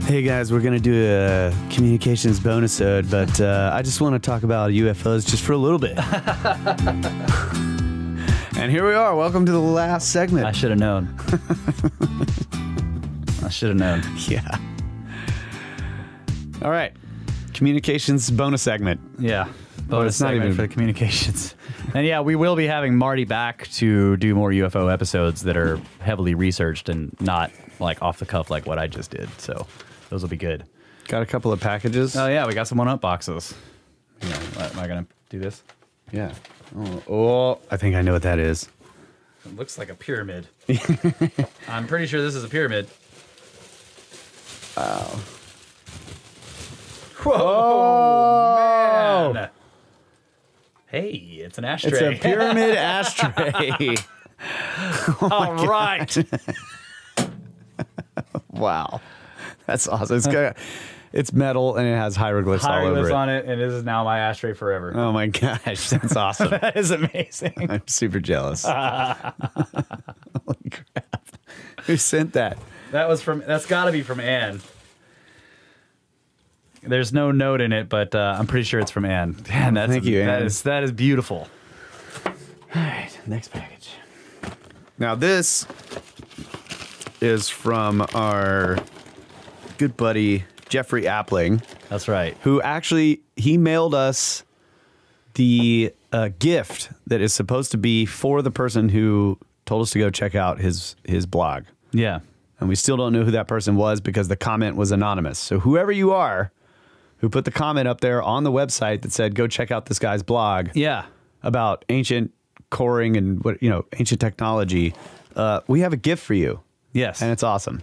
Hey guys, we're going to do a communications bonus ode, but I just want to talk about UFOs just for a little bit. And here we are. Welcome to the last segment. I should have known. I should have known. Yeah. All right. Communications bonus segment. Yeah. But Bonus it's not segment even for the communications. And yeah, we will be having Marty back to do more UFO episodes that are heavily researched and not like off the cuff like what I just did. So those will be good. Got a couple of packages. Oh yeah, we got some one-up boxes. Yeah, am I gonna do this? Yeah. Oh, I think I know what that is. It looks like a pyramid. I'm pretty sure this is a pyramid. Wow. Whoa, Oh! man. Hey, it's an ashtray. It's a pyramid ashtray. All right. Wow. That's awesome. It's metal and it has hieroglyphs all over Hieroglyphs it. on it, and this is now my ashtray forever. Oh my gosh, that's awesome. That is amazing. I'm super jealous. Holy crap. Who sent that? That's got to be from Anne. There's no note in it, but I'm pretty sure it's from Anne. Man, Thank you, Anne. That is beautiful. All right, next package. Now this is from our good buddy Jeffrey Appling, That's right. who actually he mailed us the gift that is supposed to be for the person who told us to go check out his blog. Yeah. And we still don't know who that person was because the comment was anonymous. So whoever you are who put the comment up there on the website that said, go check out this guy's blog Yeah. about ancient coring and ancient technology, we have a gift for you. Yes. And it's awesome.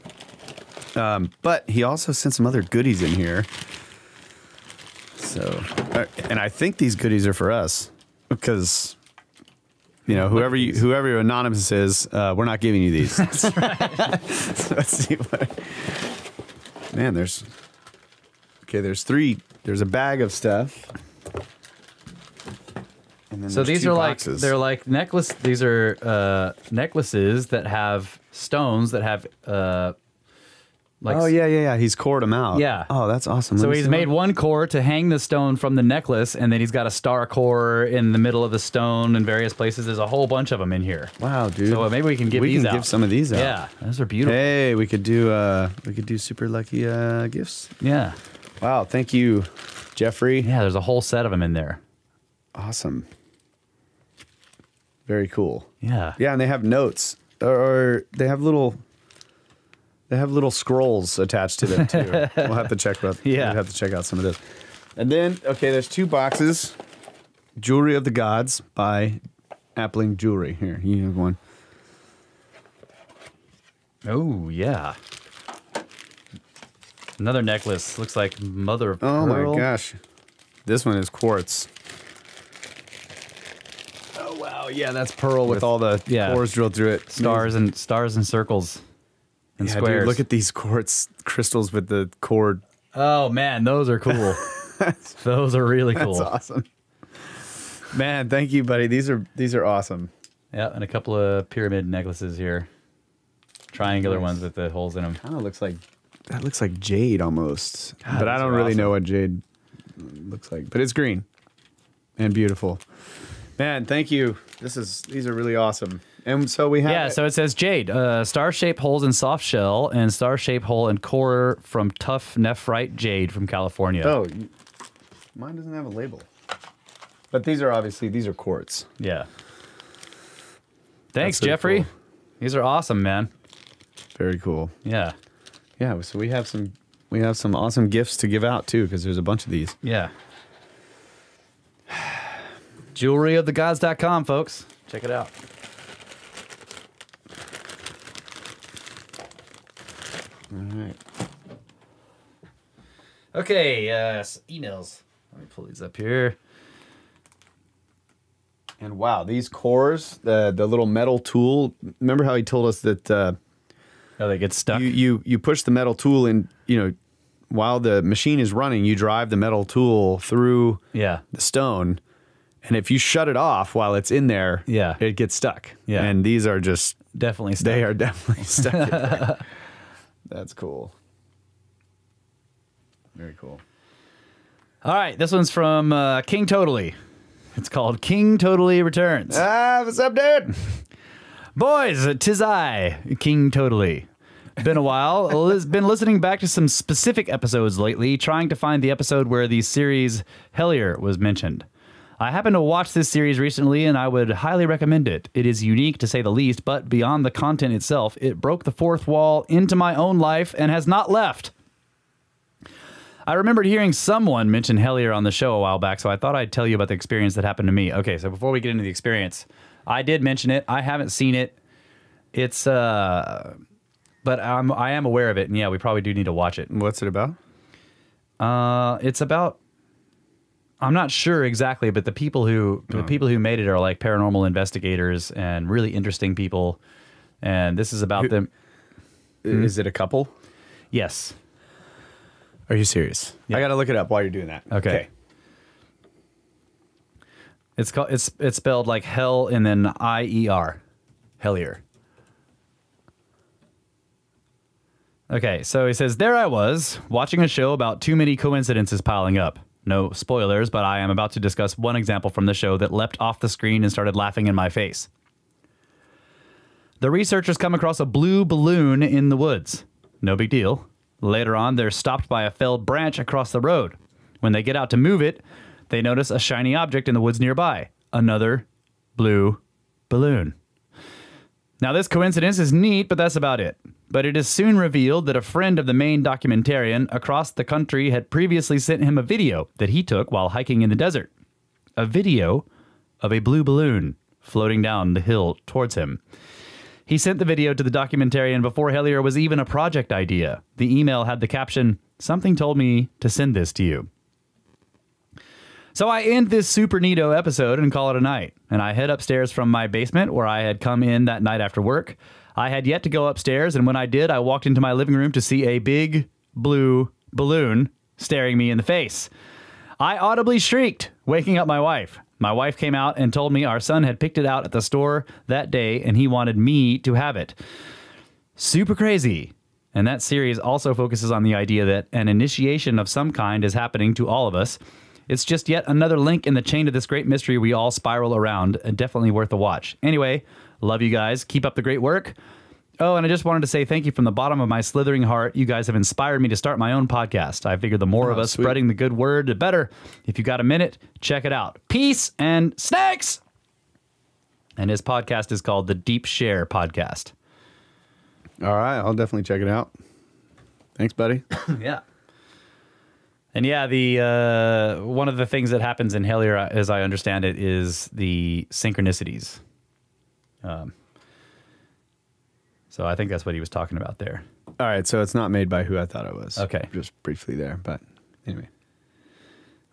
But he also sent some other goodies in here. So, and I think these goodies are for us because, whoever your anonymous is, we're not giving you these. That's right. So let's see what. Man, there's three. There's a bag of stuff. And then So there's these two are boxes. they're like necklace. These are necklaces that have stones that have like. Oh yeah. He's cored them out. Yeah. Oh, that's awesome. So Let me he's see made one. one core to hang the stone from the necklace, and then he's got a star core in the middle of the stone in various places. There's a whole bunch of them in here. Wow, dude. So maybe we can give these out. give some of these out. Yeah, those are beautiful. Hey, we could do super lucky gifts. Yeah. Wow, thank you, Jeffrey. Yeah, there's a whole set of them in there. Awesome. Very cool. Yeah. Yeah, and they have notes, or they have little scrolls attached to them too. We'll have to check out. Yeah. We'll have to check out some of this. And then, okay, there's two boxes. Jewelry of the Gods by Appling Jewelry. Here, you have one. Oh, yeah. Another necklace. Looks like mother of Oh pearl. my gosh. This one is quartz. Oh, Oh wow, yeah, that's pearl with all the cores drilled through it. Stars and circles and squares. Dude, look at these quartz crystals with the cord. Oh man, those are cool. Those are really cool. That's awesome. Man, thank you, buddy. These are awesome. Yeah, and a couple of pyramid necklaces here. Triangular ones with the holes in them. Kind of looks like jade almost. God, but I don't really awesome. know what jade looks like. But it's green and beautiful. Man, thank you. These are really awesome. And so we have so it says jade, star-shaped holes in soft shell, and star-shaped hole and core from tough nephrite jade from California. Oh, mine doesn't have a label. But these are quartz. Yeah. Thanks, so Jeffrey. cool. These are awesome, man. Very cool. Yeah. Yeah, so we have some awesome gifts to give out too, because there's a bunch of these. Yeah. Jewelryofthegods.com, folks. Check it out. All right. Okay, emails. Let me pull these up here. And wow, these cores, the little metal tool. Remember how he told us that Oh, they get stuck. you push the metal tool in, while the machine is running, you drive the metal tool through the stone. And if you shut it off while it's in there, it gets stuck. Yeah. And these are just Definitely stuck. They are definitely stuck in there. That's cool. Very cool. All right, this one's from King Totally. It's called King Totally Returns. What's up, dude? Boys, 'tis I, King Totally. Been a while. Been listening back to some specific episodes lately, trying to find the episode where the series Hellier was mentioned. I happened to watch this series recently, and I would highly recommend it. It is unique, to say the least, but beyond the content itself, it broke the fourth wall into my own life and has not left. I remembered hearing someone mention Hellier on the show a while back, so I thought I'd tell you about the experience that happened to me. Okay, so before we get into the experience, I did mention it. I haven't seen it. It's, but I am aware of it, and yeah, we probably do need to watch it. What's it about? It's about, I'm not sure exactly, but the people who made it are like paranormal investigators and really interesting people, and this is about them. Is it a couple? Yes. Are you serious? Yeah. I got to look it up while you're doing that. Okay. It's called it's spelled like hell and then I-E-R. Hellier. Okay, so he says, there I was, watching a show about too many coincidences piling up. No spoilers, but I am about to discuss one example from the show that leapt off the screen and started laughing in my face. The researchers come across a blue balloon in the woods. No big deal. Later on, they're stopped by a felled branch across the road. When they get out to move it, they notice a shiny object in the woods nearby. Another blue balloon. Now, this coincidence is neat, but that's about it. But it is soon revealed that a friend of the main documentarian across the country had previously sent him a video that he took while hiking in the desert. A video of a blue balloon floating down the hill towards him. He sent the video to the documentarian before Hellier was even a project idea. The email had the caption, "Something told me to send this to you." So I end this super neato episode and call it a night. And I head upstairs from my basement where I had come in that night after work. I had yet to go upstairs, and when I did, I walked into my living room to see a big blue balloon staring me in the face. I audibly shrieked, waking up my wife. My wife came out and told me our son had picked it out at the store that day and he wanted me to have it. Super crazy. And that series also focuses on the idea that an initiation of some kind is happening to all of us. It's just yet another link in the chain of this great mystery we all spiral around. Definitely worth a watch. Anyway, love you guys. Keep up the great work. Oh, and I just wanted to say thank you from the bottom of my slithering heart. You guys have inspired me to start my own podcast. I figured the more of us spreading the good word, the better. If you got a minute, check it out. Peace and snakes! And his podcast is called the Deep Share Podcast. All right, I'll definitely check it out. Thanks, buddy. Yeah. And yeah, the one of the things that happens in Hellier, as I understand it, is the synchronicities. So I think that's what he was talking about there. All right, so it's not made by who I thought it was. Okay. Just briefly there, but anyway.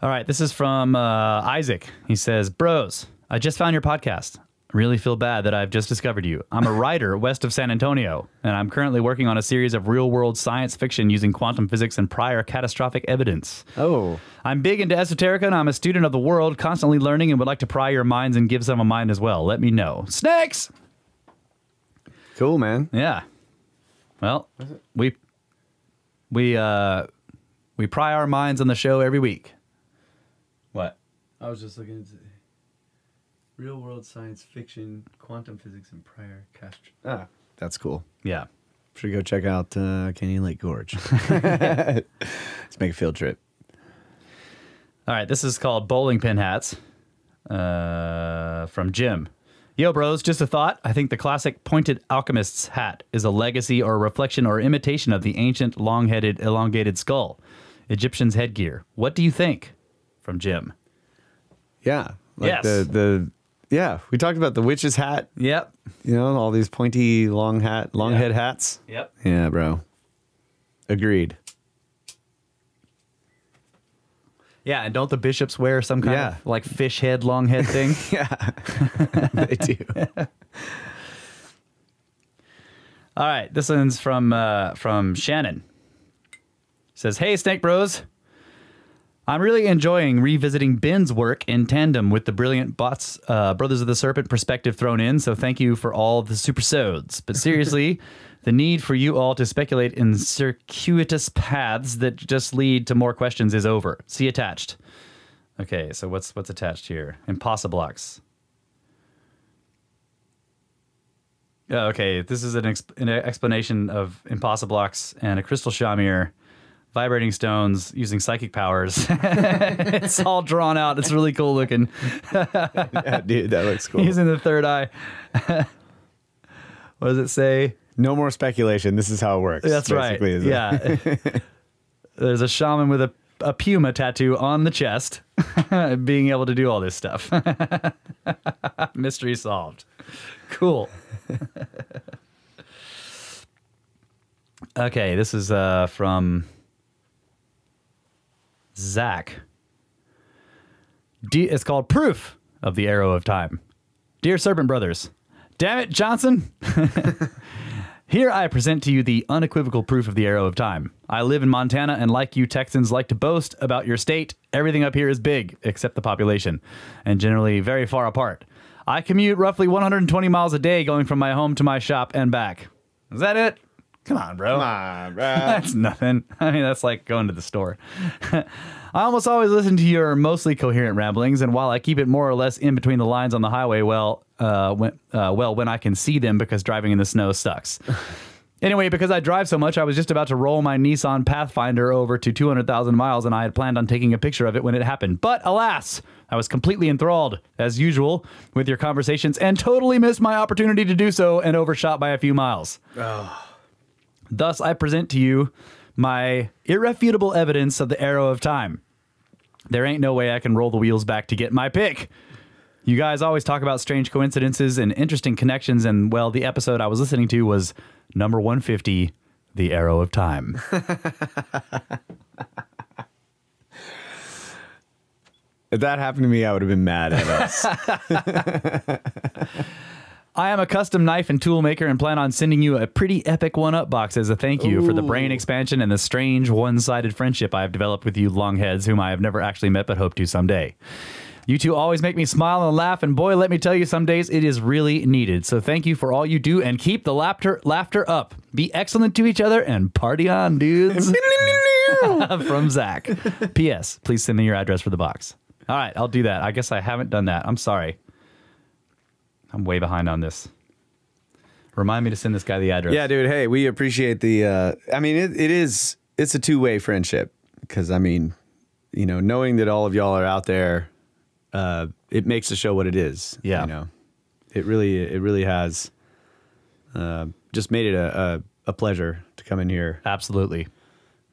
All right, this is from Isaac. He says, bros, I just found your podcast. Really feel bad that I've just discovered you. I'm a writer west of San Antonio, and I'm currently working on a series of real-world science fiction using quantum physics and prior catastrophic evidence. Oh. I'm big into esoterica, and I'm a student of the world, constantly learning, and would like to pry your minds and give some of mine as well. Let me know. Snakes! Cool, man. Yeah. Well, we pry our minds on the show every week. What? I was just looking at real world science fiction, quantum physics, and prior that's cool. Yeah. Should go check out Canyon Lake Gorge. Let's make a field trip. All right, this is called Bowling Pin Hats from Jim. Yo, bros, just a thought. I think the classic pointed alchemist's hat is a legacy or a reflection or imitation of the ancient long-headed elongated skull, Egyptian's headgear. What do you think? From Jim. Yeah. Like Yes. Yeah, we talked about the witch's hat. Yep. You know, all these pointy long head hats. Yep. Yeah, bro. Agreed. Yeah, and don't the bishops wear some kind of like fish head, long head thing? Yeah, they do. All right, this one's from Shannon. Says, "Hey, Snake Bros. I'm really enjoying revisiting Ben's work in tandem with the brilliant Brothers of the Serpent perspective thrown in, so thank you for all the supersodes. But seriously, the need for you all to speculate in circuitous paths that just lead to more questions is over. See attached." Okay, so what's attached here? Impossiblocks. Okay, this is an explanation of Impossiblocks and a crystal shamir, vibrating stones using psychic powers. It's all drawn out. It's really cool looking. Yeah, dude, that looks cool. Using the third eye. What does it say? No more speculation. This is how it works. That's right. Yeah. There's a shaman with a puma tattoo on the chest, being able to do all this stuff. Mystery solved. Cool. Okay, this is from Zach. It's called Proof of the Arrow of Time. Dear Serpent Brothers, damn it, Johnson. Here I present to you the unequivocal proof of the arrow of time. I live in Montana, and like you Texans like to boast about your state, everything up here is big, except the population, and generally very far apart. I commute roughly 120 miles a day going from my home to my shop and back. Is that it? Come on, bro. Come on, bro. That's nothing. I mean, that's like going to the store. I almost always listen to your mostly coherent ramblings, and while I keep it more or less in between the lines on the highway, when I can see them because driving in the snow sucks. Anyway, because I drive so much, I was just about to roll my Nissan Pathfinder over to 200,000 miles, and I had planned on taking a picture of it when it happened. But alas, I was completely enthralled, as usual, with your conversations, and totally missed my opportunity to do so and overshot by a few miles. Oh. Thus, I present to you my irrefutable evidence of the arrow of time. There ain't no way I can roll the wheels back to get my pick. You guys always talk about strange coincidences and interesting connections, and, well, the episode I was listening to was number 150, The Arrow of Time. If that happened to me, I would have been mad at us. I am a custom knife and tool maker and plan on sending you a pretty epic one-up box as a thank you for the brain expansion and the strange one-sided friendship I have developed with you longheads, whom I have never actually met but hope to someday. You two always make me smile and laugh, and boy, let me tell you, some days it is really needed. So thank you for all you do, and keep the laughter up. Be excellent to each other, and party on, dudes. From Zach. P.S. Please send me your address for the box. All right, I'll do that. I guess I haven't done that. I'm sorry. I'm way behind on this. Remind me to send this guy the address. Yeah, dude. Hey, we appreciate the. I mean, it's a two-way friendship because I mean, you know, knowing that all of y'all are out there, it makes the show what it is. Yeah, you know, it really has just made it a pleasure to come in here. Absolutely.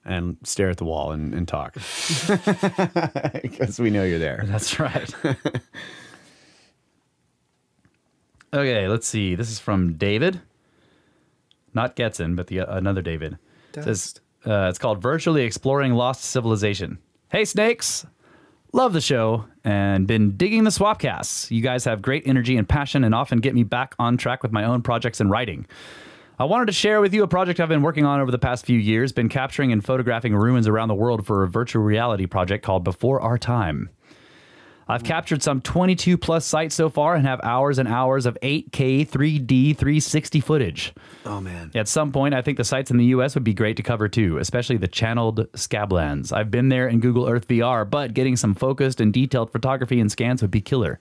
And stare at the wall and talk because we know you're there. That's right. Okay, let's see. This is from David. Not Getson, but another David. It says, it's called Virtually Exploring Lost Civilization. Hey, snakes! Love the show and been digging the Swapcasts. You guys have great energy and passion and often get me back on track with my own projects and writing. I wanted to share with you a project I've been working on over the past few years, been capturing and photographing ruins around the world for a virtual reality project called Before Our Time. I've captured some 22 plus sites so far and have hours and hours of 8K 3D 360 footage. Oh, man. At some point, I think the sites in the U.S. would be great to cover too, especially the channeled scablands. I've been there in Google Earth VR, but getting some focused and detailed photography and scans would be killer.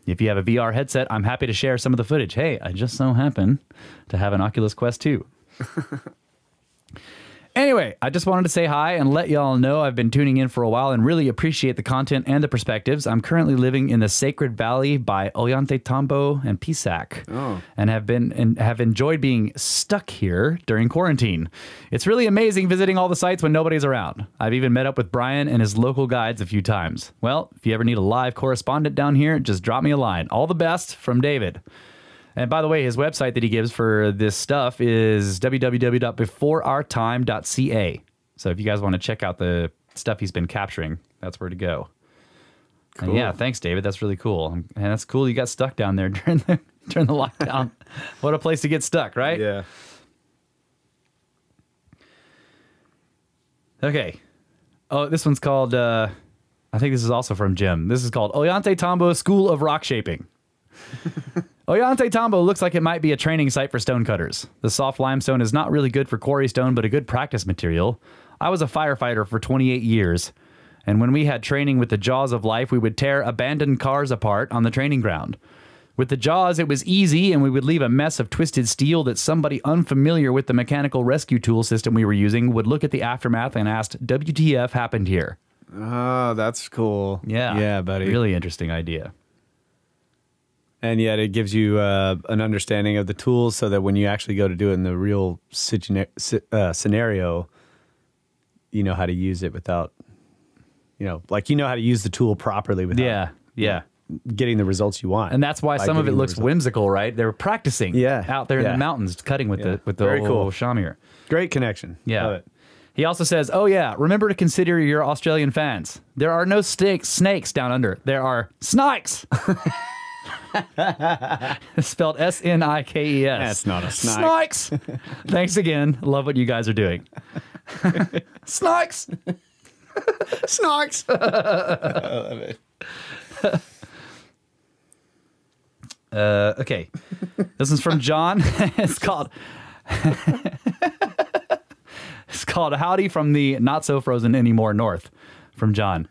If you have a VR headset, I'm happy to share some of the footage. Hey, I just so happen to have an Oculus Quest 2. Anyway, I just wanted to say hi and let y'all know I've been tuning in for a while and really appreciate the content and the perspectives. I'm currently living in the Sacred Valley by Ollantaytambo and Pisac, and have enjoyed being stuck here during quarantine. It's really amazing visiting all the sites when nobody's around. I've even met up with Brian and his local guides a few times. Well, if you ever need a live correspondent down here, just drop me a line. All the best from David. And by the way, his website that he gives for this stuff is www.beforeourtime.ca. So if you guys want to check out the stuff he's been capturing, that's where to go. Cool. And yeah, thanks, David. That's really cool. And that's cool you got stuck down there during the lockdown. What a place to get stuck, right? Yeah. Okay. Oh, this one's called, I think this is also from Jim. This is called Ollantaytambo School of Rock Shaping. Ollantaytambo looks like it might be a training site for stonecutters. The soft limestone is not really good for quarry stone, but a good practice material. I was a firefighter for 28 years, and when we had training with the Jaws of Life, we would tear abandoned cars apart on the training ground. With the Jaws, it was easy, and we would leave a mess of twisted steel that somebody unfamiliar with the mechanical rescue tool system we were using would look at the aftermath and ask, WTF happened here? Oh, that's cool. Yeah. Yeah, buddy. Really interesting idea. And yet it gives you an understanding of the tools so that when you actually go to do it in the real scenario, you know how to use it without, like you know how to use the tool properly without getting the results you want. And that's why some of it looks whimsical, right? They're practicing out there in the mountains, cutting with the Very cool. shamir. Great connection. Yeah. Love it. He also says, oh yeah, remember to consider your Australian fans. There are no snakes down under. There are snikes. Spelled S-N-I-K-E-S. That's not a snake. Snikes. Thanks again. Love what you guys are doing. Snikes. Snarks. I love it. Okay. This is from John. It's called Howdy from the Not So Frozen Anymore North from John.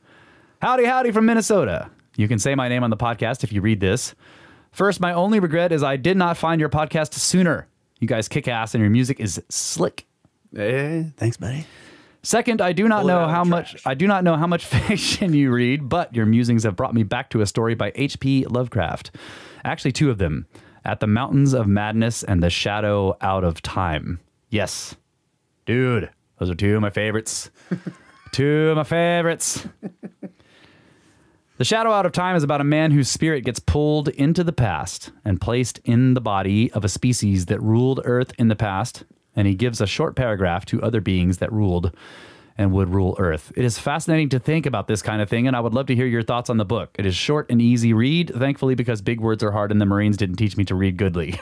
Howdy from Minnesota. You can say my name on the podcast if you read this. First, my only regret is I did not find your podcast sooner. You guys kick ass and your music is slick. Thanks, buddy. Second, I do not know how much fiction you read, but your musings have brought me back to a story by H.P. Lovecraft. Actually, two of them. At the Mountains of Madness and The Shadow Out of Time. Yes. Dude, those are two of my favorites. Two of my favorites. The Shadow Out of Time is about a man whose spirit gets pulled into the past and placed in the body of a species that ruled Earth in the past, and he gives a short paragraph to other beings that ruled and would rule Earth. It is fascinating to think about this kind of thing, and I would love to hear your thoughts on the book. It is short and easy read, thankfully, because big words are hard and the Marines didn't teach me to read goodly.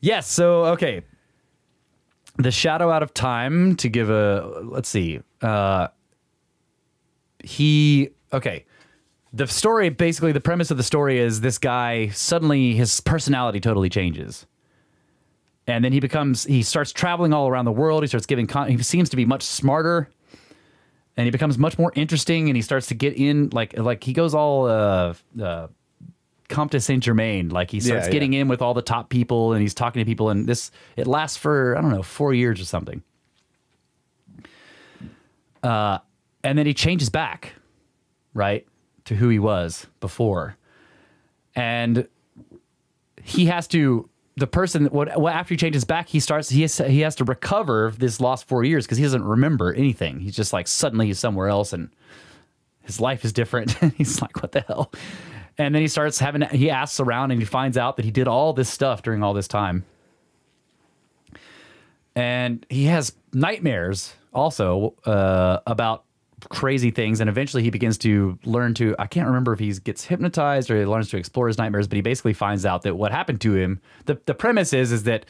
Yes, so, okay. The Shadow Out of Time, to give a, let's see. Okay. The story, basically, the premise of the story is this guy, suddenly his personality totally changes. And then he starts traveling all around the world. He starts giving, he seems to be much smarter. And he becomes much more interesting, and he starts to get in, like he goes all, Comte de Saint-Germain, like he starts getting in with all the top people and he's talking to people, and it lasts for, I don't know, 4 years or something. And then he changes back, right, to who he was before. And he has to, after he changes back, he has to recover this lost 4 years because he doesn't remember anything. He's just like, suddenly he's somewhere else and his life is different. He's like, what the hell? And then he asks around and he finds out that he did all this stuff during all this time. And he has nightmares also about crazy things. And eventually he begins to learn to, I can't remember if he gets hypnotized or he learns to explore his nightmares, but he basically finds out that what happened to him, the premise is that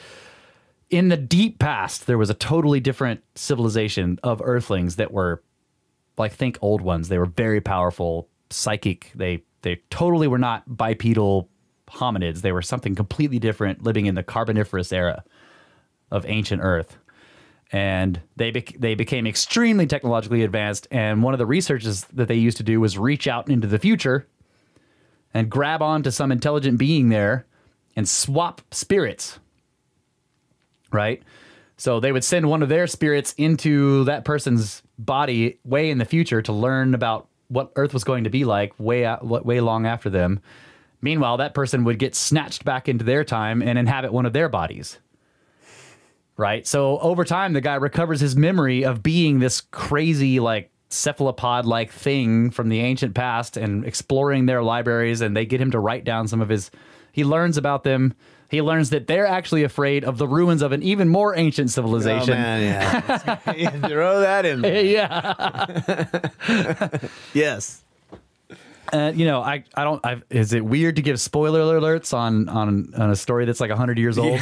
in the deep past, there was a totally different civilization of Earthlings that were, like, think old ones. They were very powerful, psychic. They totally were not bipedal hominids. They were something completely different, living in the Carboniferous era of ancient Earth. And they became extremely technologically advanced. And one of the researches that they used to do was reach out into the future and grab onto some intelligent being there and swap spirits, right? So they would send one of their spirits into that person's body way in the future to learn about what Earth was going to be like way long after them. Meanwhile, that person would get snatched back into their time and inhabit one of their bodies. Right. So over time, the guy recovers his memory of being this crazy, like, cephalopod-like thing from the ancient past and exploring their libraries. And they get him to write down some of his. He learns about them. He learns that they're actually afraid of the ruins of an even more ancient civilization. Oh, man, yeah. You throw that in there. Yeah. Yes. You know, I don't. Is it weird to give spoiler alerts on a story that's like 100 years old?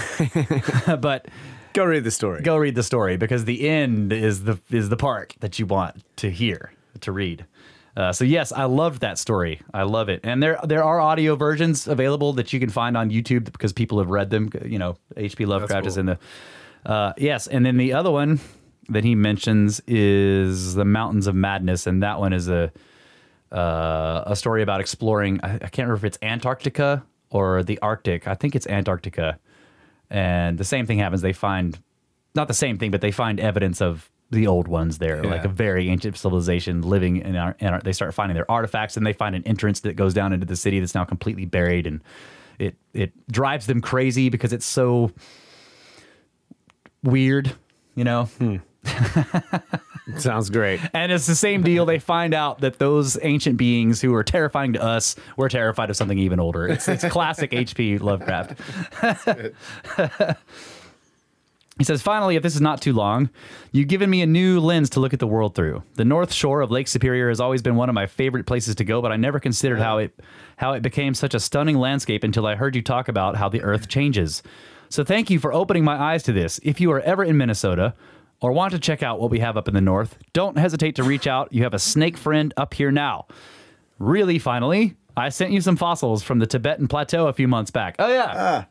But. Go read the story. Go read the story, because the end is the part that you want to hear, to read. So yes, I loved that story. I love it. And there are audio versions available that you can find on YouTube because people have read them. You know, H.P. Lovecraft is in the yes. And then the other one that he mentions is The Mountains of Madness, and that one is a story about exploring. I can't remember if it's Antarctica or the Arctic. I think it's Antarctica. And the same thing happens. They find, not the same thing, but they find evidence of the old ones there, like a very ancient civilization living in our. They start finding their artifacts, and they find an entrance that goes down into the city that's now completely buried, and it drives them crazy because it's so weird, you know. Sounds great. And it's the same deal. They find out that those ancient beings who are terrifying to us were terrified of something even older. It's classic H.P. Lovecraft. He says, finally, if this is not too long, you've given me a new lens to look at the world through. The North Shore of Lake Superior has always been one of my favorite places to go, but I never considered how it became such a stunning landscape until I heard you talk about how the Earth changes. So thank you for opening my eyes to this. If you are ever in Minnesota or want to check out what we have up in the north, don't hesitate to reach out. You have a snake friend up here now. Really, finally, I sent you some fossils from the Tibetan Plateau a few months back. Oh, yeah.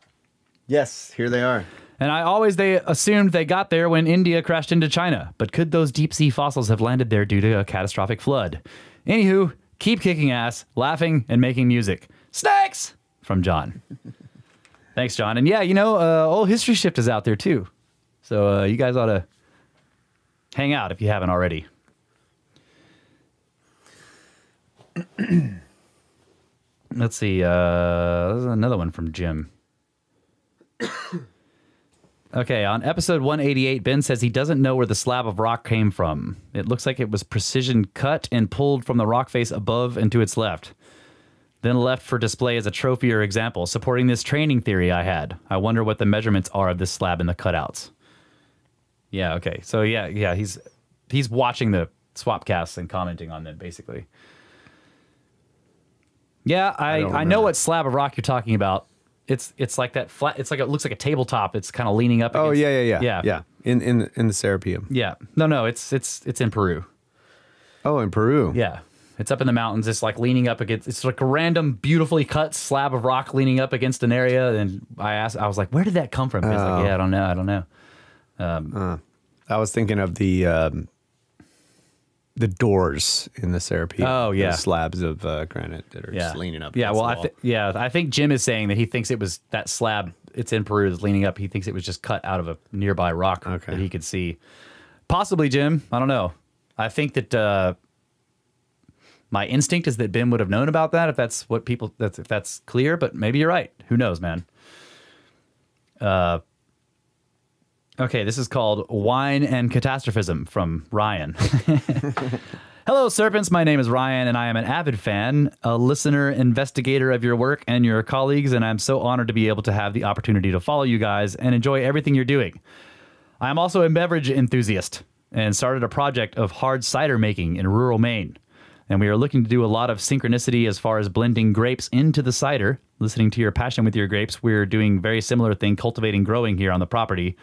Yes, here they are. And they assumed they got there when India crashed into China. But could those deep-sea fossils have landed there due to a catastrophic flood? Anywho, keep kicking ass, laughing, and making music. Snakes! From John. Thanks, John. And yeah, you know, old History Shift is out there, too. So you guys ought to hang out if you haven't already. Let's see. There's another one from Jim. Okay, on episode 188, Ben says he doesn't know where the slab of rock came from. It looks like it was precision cut and pulled from the rock face above and to its left. Then left for display as a trophy or example, supporting this training theory I had. I wonder what the measurements are of this slab and the cutouts. Yeah, okay. So yeah, he's watching the swap casts and commenting on them, basically. Yeah, I know what slab of rock you're talking about. It's like that flat. It's like, it looks like a tabletop. It's kind of leaning up. Oh, against, yeah. In the Serapeum. Yeah. No. It's in Peru. Oh, in Peru. Yeah. It's up in the mountains. It's like leaning up against. It's like a random, beautifully cut slab of rock leaning up against an area. And I was like, where did that come from? He's like, yeah, I don't know. I was thinking of the doors in the Serpent. Oh, yeah. The slabs of granite that are just leaning up. Yeah, well, I think Jim is saying that he thinks it was that slab. It's in Peru that's leaning up. He thinks it was just cut out of a nearby rock that he could see. Possibly, Jim. I don't know. I think that my instinct is that Ben would have known about that if that's what people. If that's clear. But maybe you're right. Who knows, man? Okay, this is called Wine and Catastrophism from Ryan. Hello, Serpents. My name is Ryan, and I am an avid fan, a listener, investigator of your work and your colleagues, and I'm so honored to be able to have the opportunity to follow you guys and enjoy everything you're doing. I am also a beverage enthusiast and started a project of hard cider making in rural Maine. And we are looking to do a lot of synchronicity as far as blending grapes into the cider. Listening to your passion with your grapes, we're doing very similar thing, cultivating, growing here on the property.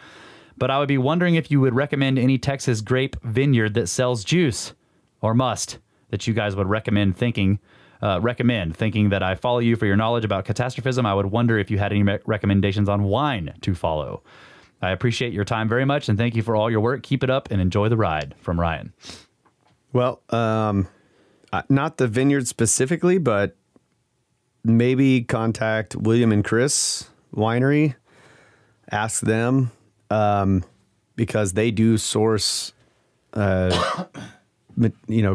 But I would be wondering if you would recommend any Texas grape vineyard that sells juice or must that you guys would recommend thinking that I follow you for your knowledge about catastrophism. I would wonder if you had any recommendations on wine to follow. I appreciate your time very much, and thank you for all your work. Keep it up and enjoy the ride. From Ryan. Well, not the vineyard specifically, but maybe contact William and Chris Winery. Ask them, because they do source,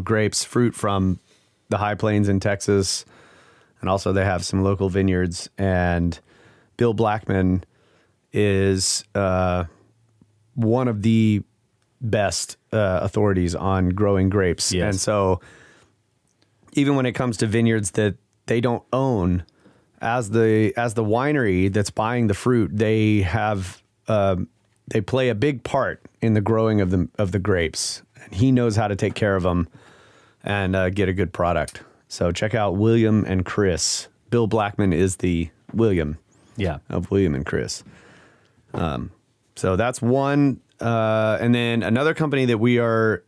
grapes, fruit from the high plains in Texas. And also they have some local vineyards. And Bill Blackman is one of the best authorities on growing grapes. Yes. And so even when it comes to vineyards that they don't own, as the winery that's buying the fruit, they have they play a big part in the growing of the grapes. And he knows how to take care of them and get a good product. So check out William and Chris. Bill Blackman is the William of William and Chris. So that's one. And then another company that we are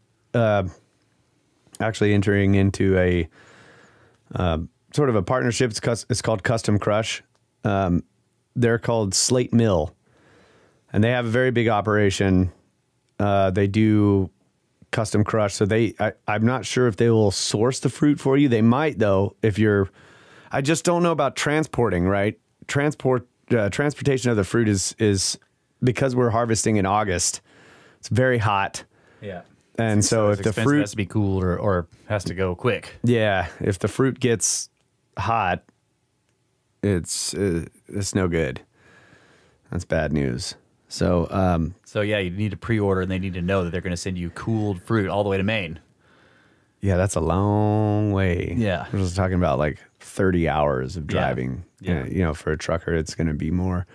actually entering into a sort of a partnership. It's called Custom Crush. They're called Slate Mill, and they have a very big operation. They do custom crush. So I'm not sure if they will source the fruit for you. They might though, I just don't know about transporting, right? Transportation of the fruit is because we're harvesting in August. It's very hot. Yeah. And so if the fruit has to be cooled or has to go quick. Yeah. If the fruit gets hot, it's no good. That's bad news. So, yeah, you need to pre-order, and they need to know that they're going to send you cooled fruit all the way to Maine. Yeah, that's a long way. Yeah. We're just talking about like 30 hours of driving. Yeah. For a trucker, it's going to be more.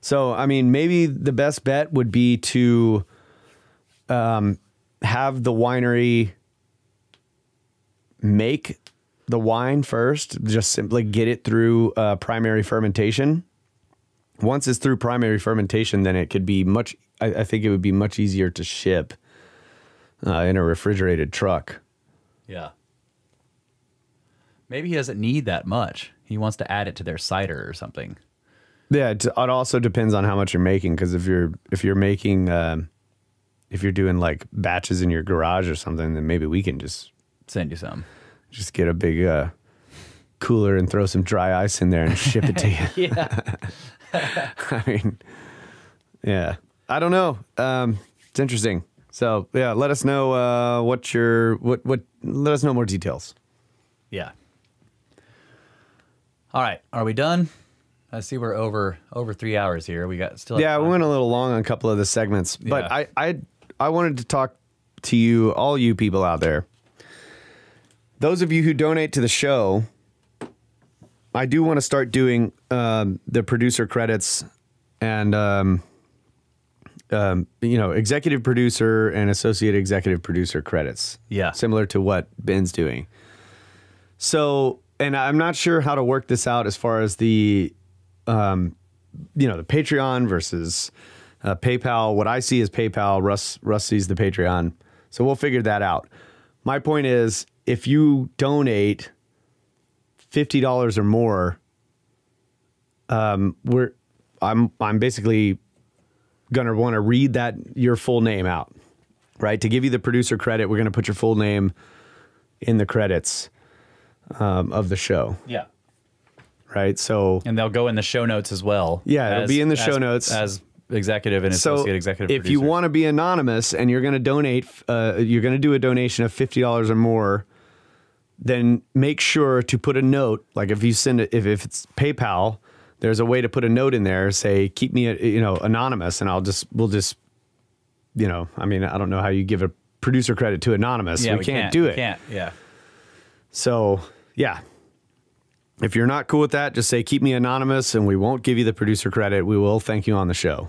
So, I mean, maybe the best bet would be to have the winery make the wine first, just simply get it through primary fermentation. Once it's through primary fermentation, then it could be I think it would be much easier to ship in a refrigerated truck. Yeah. Maybe he doesn't need that much. He wants to add it to their cider or something. Yeah, it also depends on how much you're making, because if you're making if you're doing like batches in your garage or something, then maybe we can just send you some. Just get a big cooler and throw some dry ice in there and ship it to you. Yeah. I mean, yeah, I don't know. It's interesting. So yeah, let us know let us know more details. Yeah. All right. Are we done? I see we're over 3 hours here. We got still. Yeah, we went a little long on a couple of the segments, but Yeah. I wanted to talk to you, all you people out there. Those of you who donate to the show, I do want to start doing the producer credits and executive producer and associate executive producer credits. Yeah. Similar to what Ben's doing. So, and I'm not sure how to work this out as far as the the Patreon versus PayPal. What I see is PayPal. Russ sees the Patreon. So we'll figure that out. My point is, if you donate $50 or more, I'm basically gonna want to read your full name out, right? To give you the producer credit, we're gonna put your full name in the credits of the show. Yeah. Right. So, and they'll go in the show notes as well. Yeah, it'll be in the show notes as executive and associate executive if you want to be anonymous and you're going to donate, you're going to do a donation of $50 or more, then make sure to put a note. Like if you send it, if it's PayPal, there's a way to put a note in there, say, keep me, anonymous. And we'll just, I mean, I don't know how you give a producer credit to anonymous. Yeah, we can't do it. Can't. Yeah. So yeah. If you're not cool with that, just say, keep me anonymous and we won't give you the producer credit. We will thank you on the show.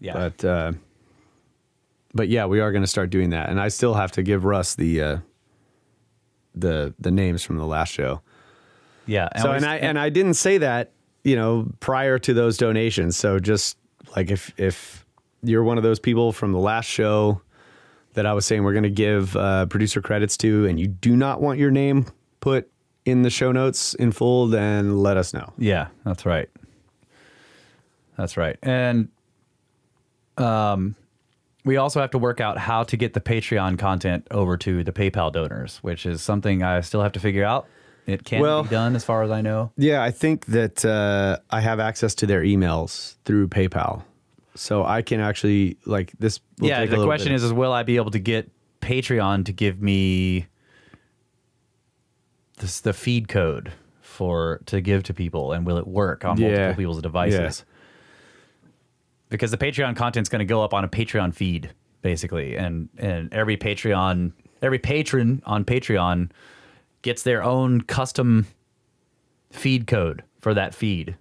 Yeah. But But yeah, we are going to start doing that, and I still have to give Russ the names from the last show. Yeah. And I didn't say that, prior to those donations. So just like if you're one of those people from the last show that I was saying we're going to give producer credits to, and you do not want your name put in the show notes in full, then let us know. Yeah, that's right. That's right. And we also have to work out how to get the Patreon content over to the PayPal donors, which is something I still have to figure out. It can be done as far as I know. Yeah, I think that I have access to their emails through PayPal. So I can actually, like, this will take the question is will I be able to get Patreon to give me the feed code to give to people, and will it work on multiple people's devices? Because the Patreon content's going to go up on a Patreon feed, basically, and every patron on Patreon gets their own custom feed code for that feed.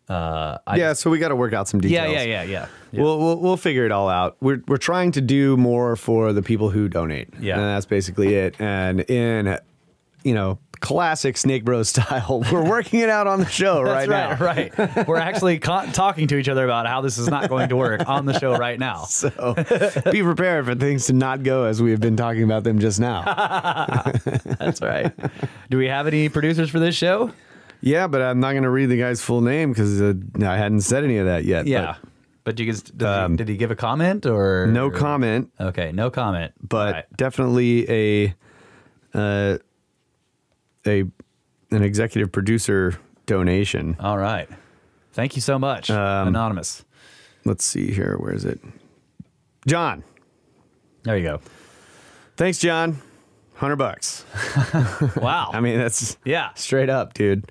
So we got to work out some details. Yeah. We'll figure it all out. We're trying to do more for the people who donate. Yeah, and that's basically it. And in classic Snake Bros style, we're working it out on the show right now. Right. We're actually talking to each other about how this is not going to work on the show right now. So be prepared for things to not go as we have been talking about them just now. That's right. Do we have any producers for this show? Yeah, but I'm not going to read the guy's full name because I hadn't said any of that yet. Yeah. But did he give a comment or? No comment. Okay, no comment. But definitely an executive producer donation. All right. Thank you so much, Anonymous. Let's see here. Where is it? John. There you go. Thanks, John. $100. Wow. I mean, that's straight up, dude.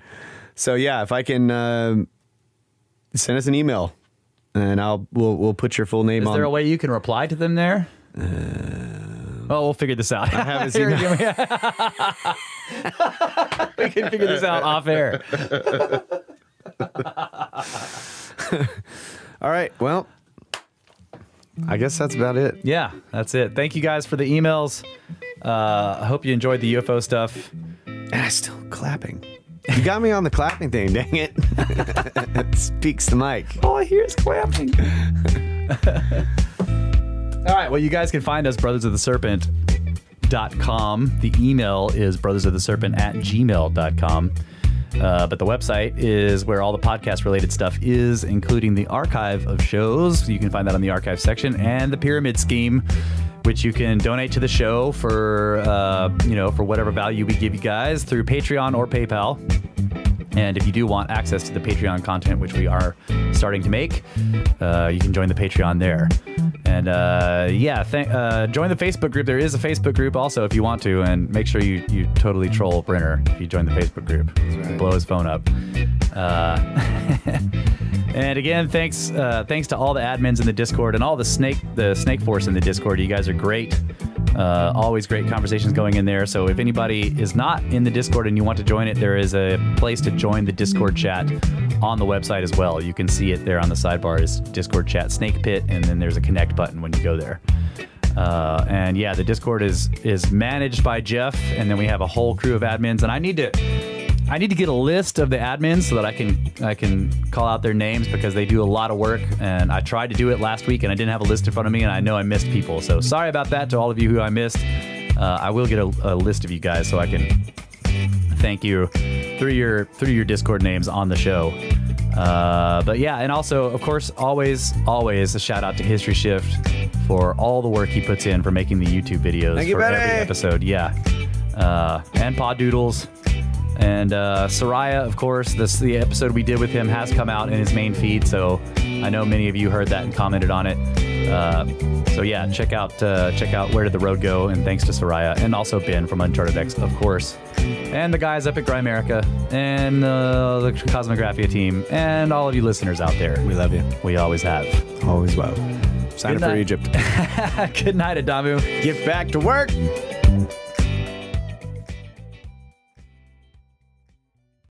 So yeah, if I can send us an email, and we'll put your full name on. Is there a way you can reply to them there? We'll figure this out. I have his email. We can figure this out off air. All right. Well, I guess that's about it. Yeah, that's it. Thank you guys for the emails. I hope you enjoyed the UFO stuff. And I'm still clapping. You got me on the clapping thing, dang it. It speaks the mic. All I hear is clapping. All right, well, you guys can find us, brothersoftheserpent.com. The email is brothersoftheserpent@gmail.com. But the website is where all the podcast-related stuff is, including the archive of shows. You can find that on the archive section, and the pyramid scheme, which you can donate to the show for, for whatever value we give you guys through Patreon or PayPal. And if you do want access to the Patreon content, which we are starting to make, you can join the Patreon there. And join the Facebook group. There is a Facebook group also if you want to, and make sure you totally troll Brenner if you join the Facebook group. Right. Blow his phone up. And again, thanks to all the admins in the Discord and all the Snake Force in the Discord. You guys are great. Always great conversations going in there. So if anybody is not in the Discord and you want to join it, there is a place to join the Discord chat on the website as well. You can see it there on the sidebar is Discord chat Snake Pit, and then there's a connect button when you go there. And yeah, the Discord is managed by Jeff, and then we have a whole crew of admins. And I need to get a list of the admins so that I can call out their names, because they do a lot of work, and I tried to do it last week and I didn't have a list in front of me, and I know I missed people. So sorry about that to all of you who I missed. I will get a list of you guys so I can thank you through your Discord names on the show. But yeah, and also, of course, always a shout out to History Shift for all the work he puts in for making the YouTube videos for every episode. Yeah. And Poddoodles. And Soraya, of course, the episode we did with him has come out in his main feed, so I know many of you heard that and commented on it. So yeah, check out Where Did the Road Go, and thanks to Soraya, and also Ben from Uncharted X, of course, and the guys up at Grimerica, and the Cosmographia team, and all of you listeners out there. We love you. We always have. Always will. Sign up for Egypt. Good night, Adamu. Get back to work.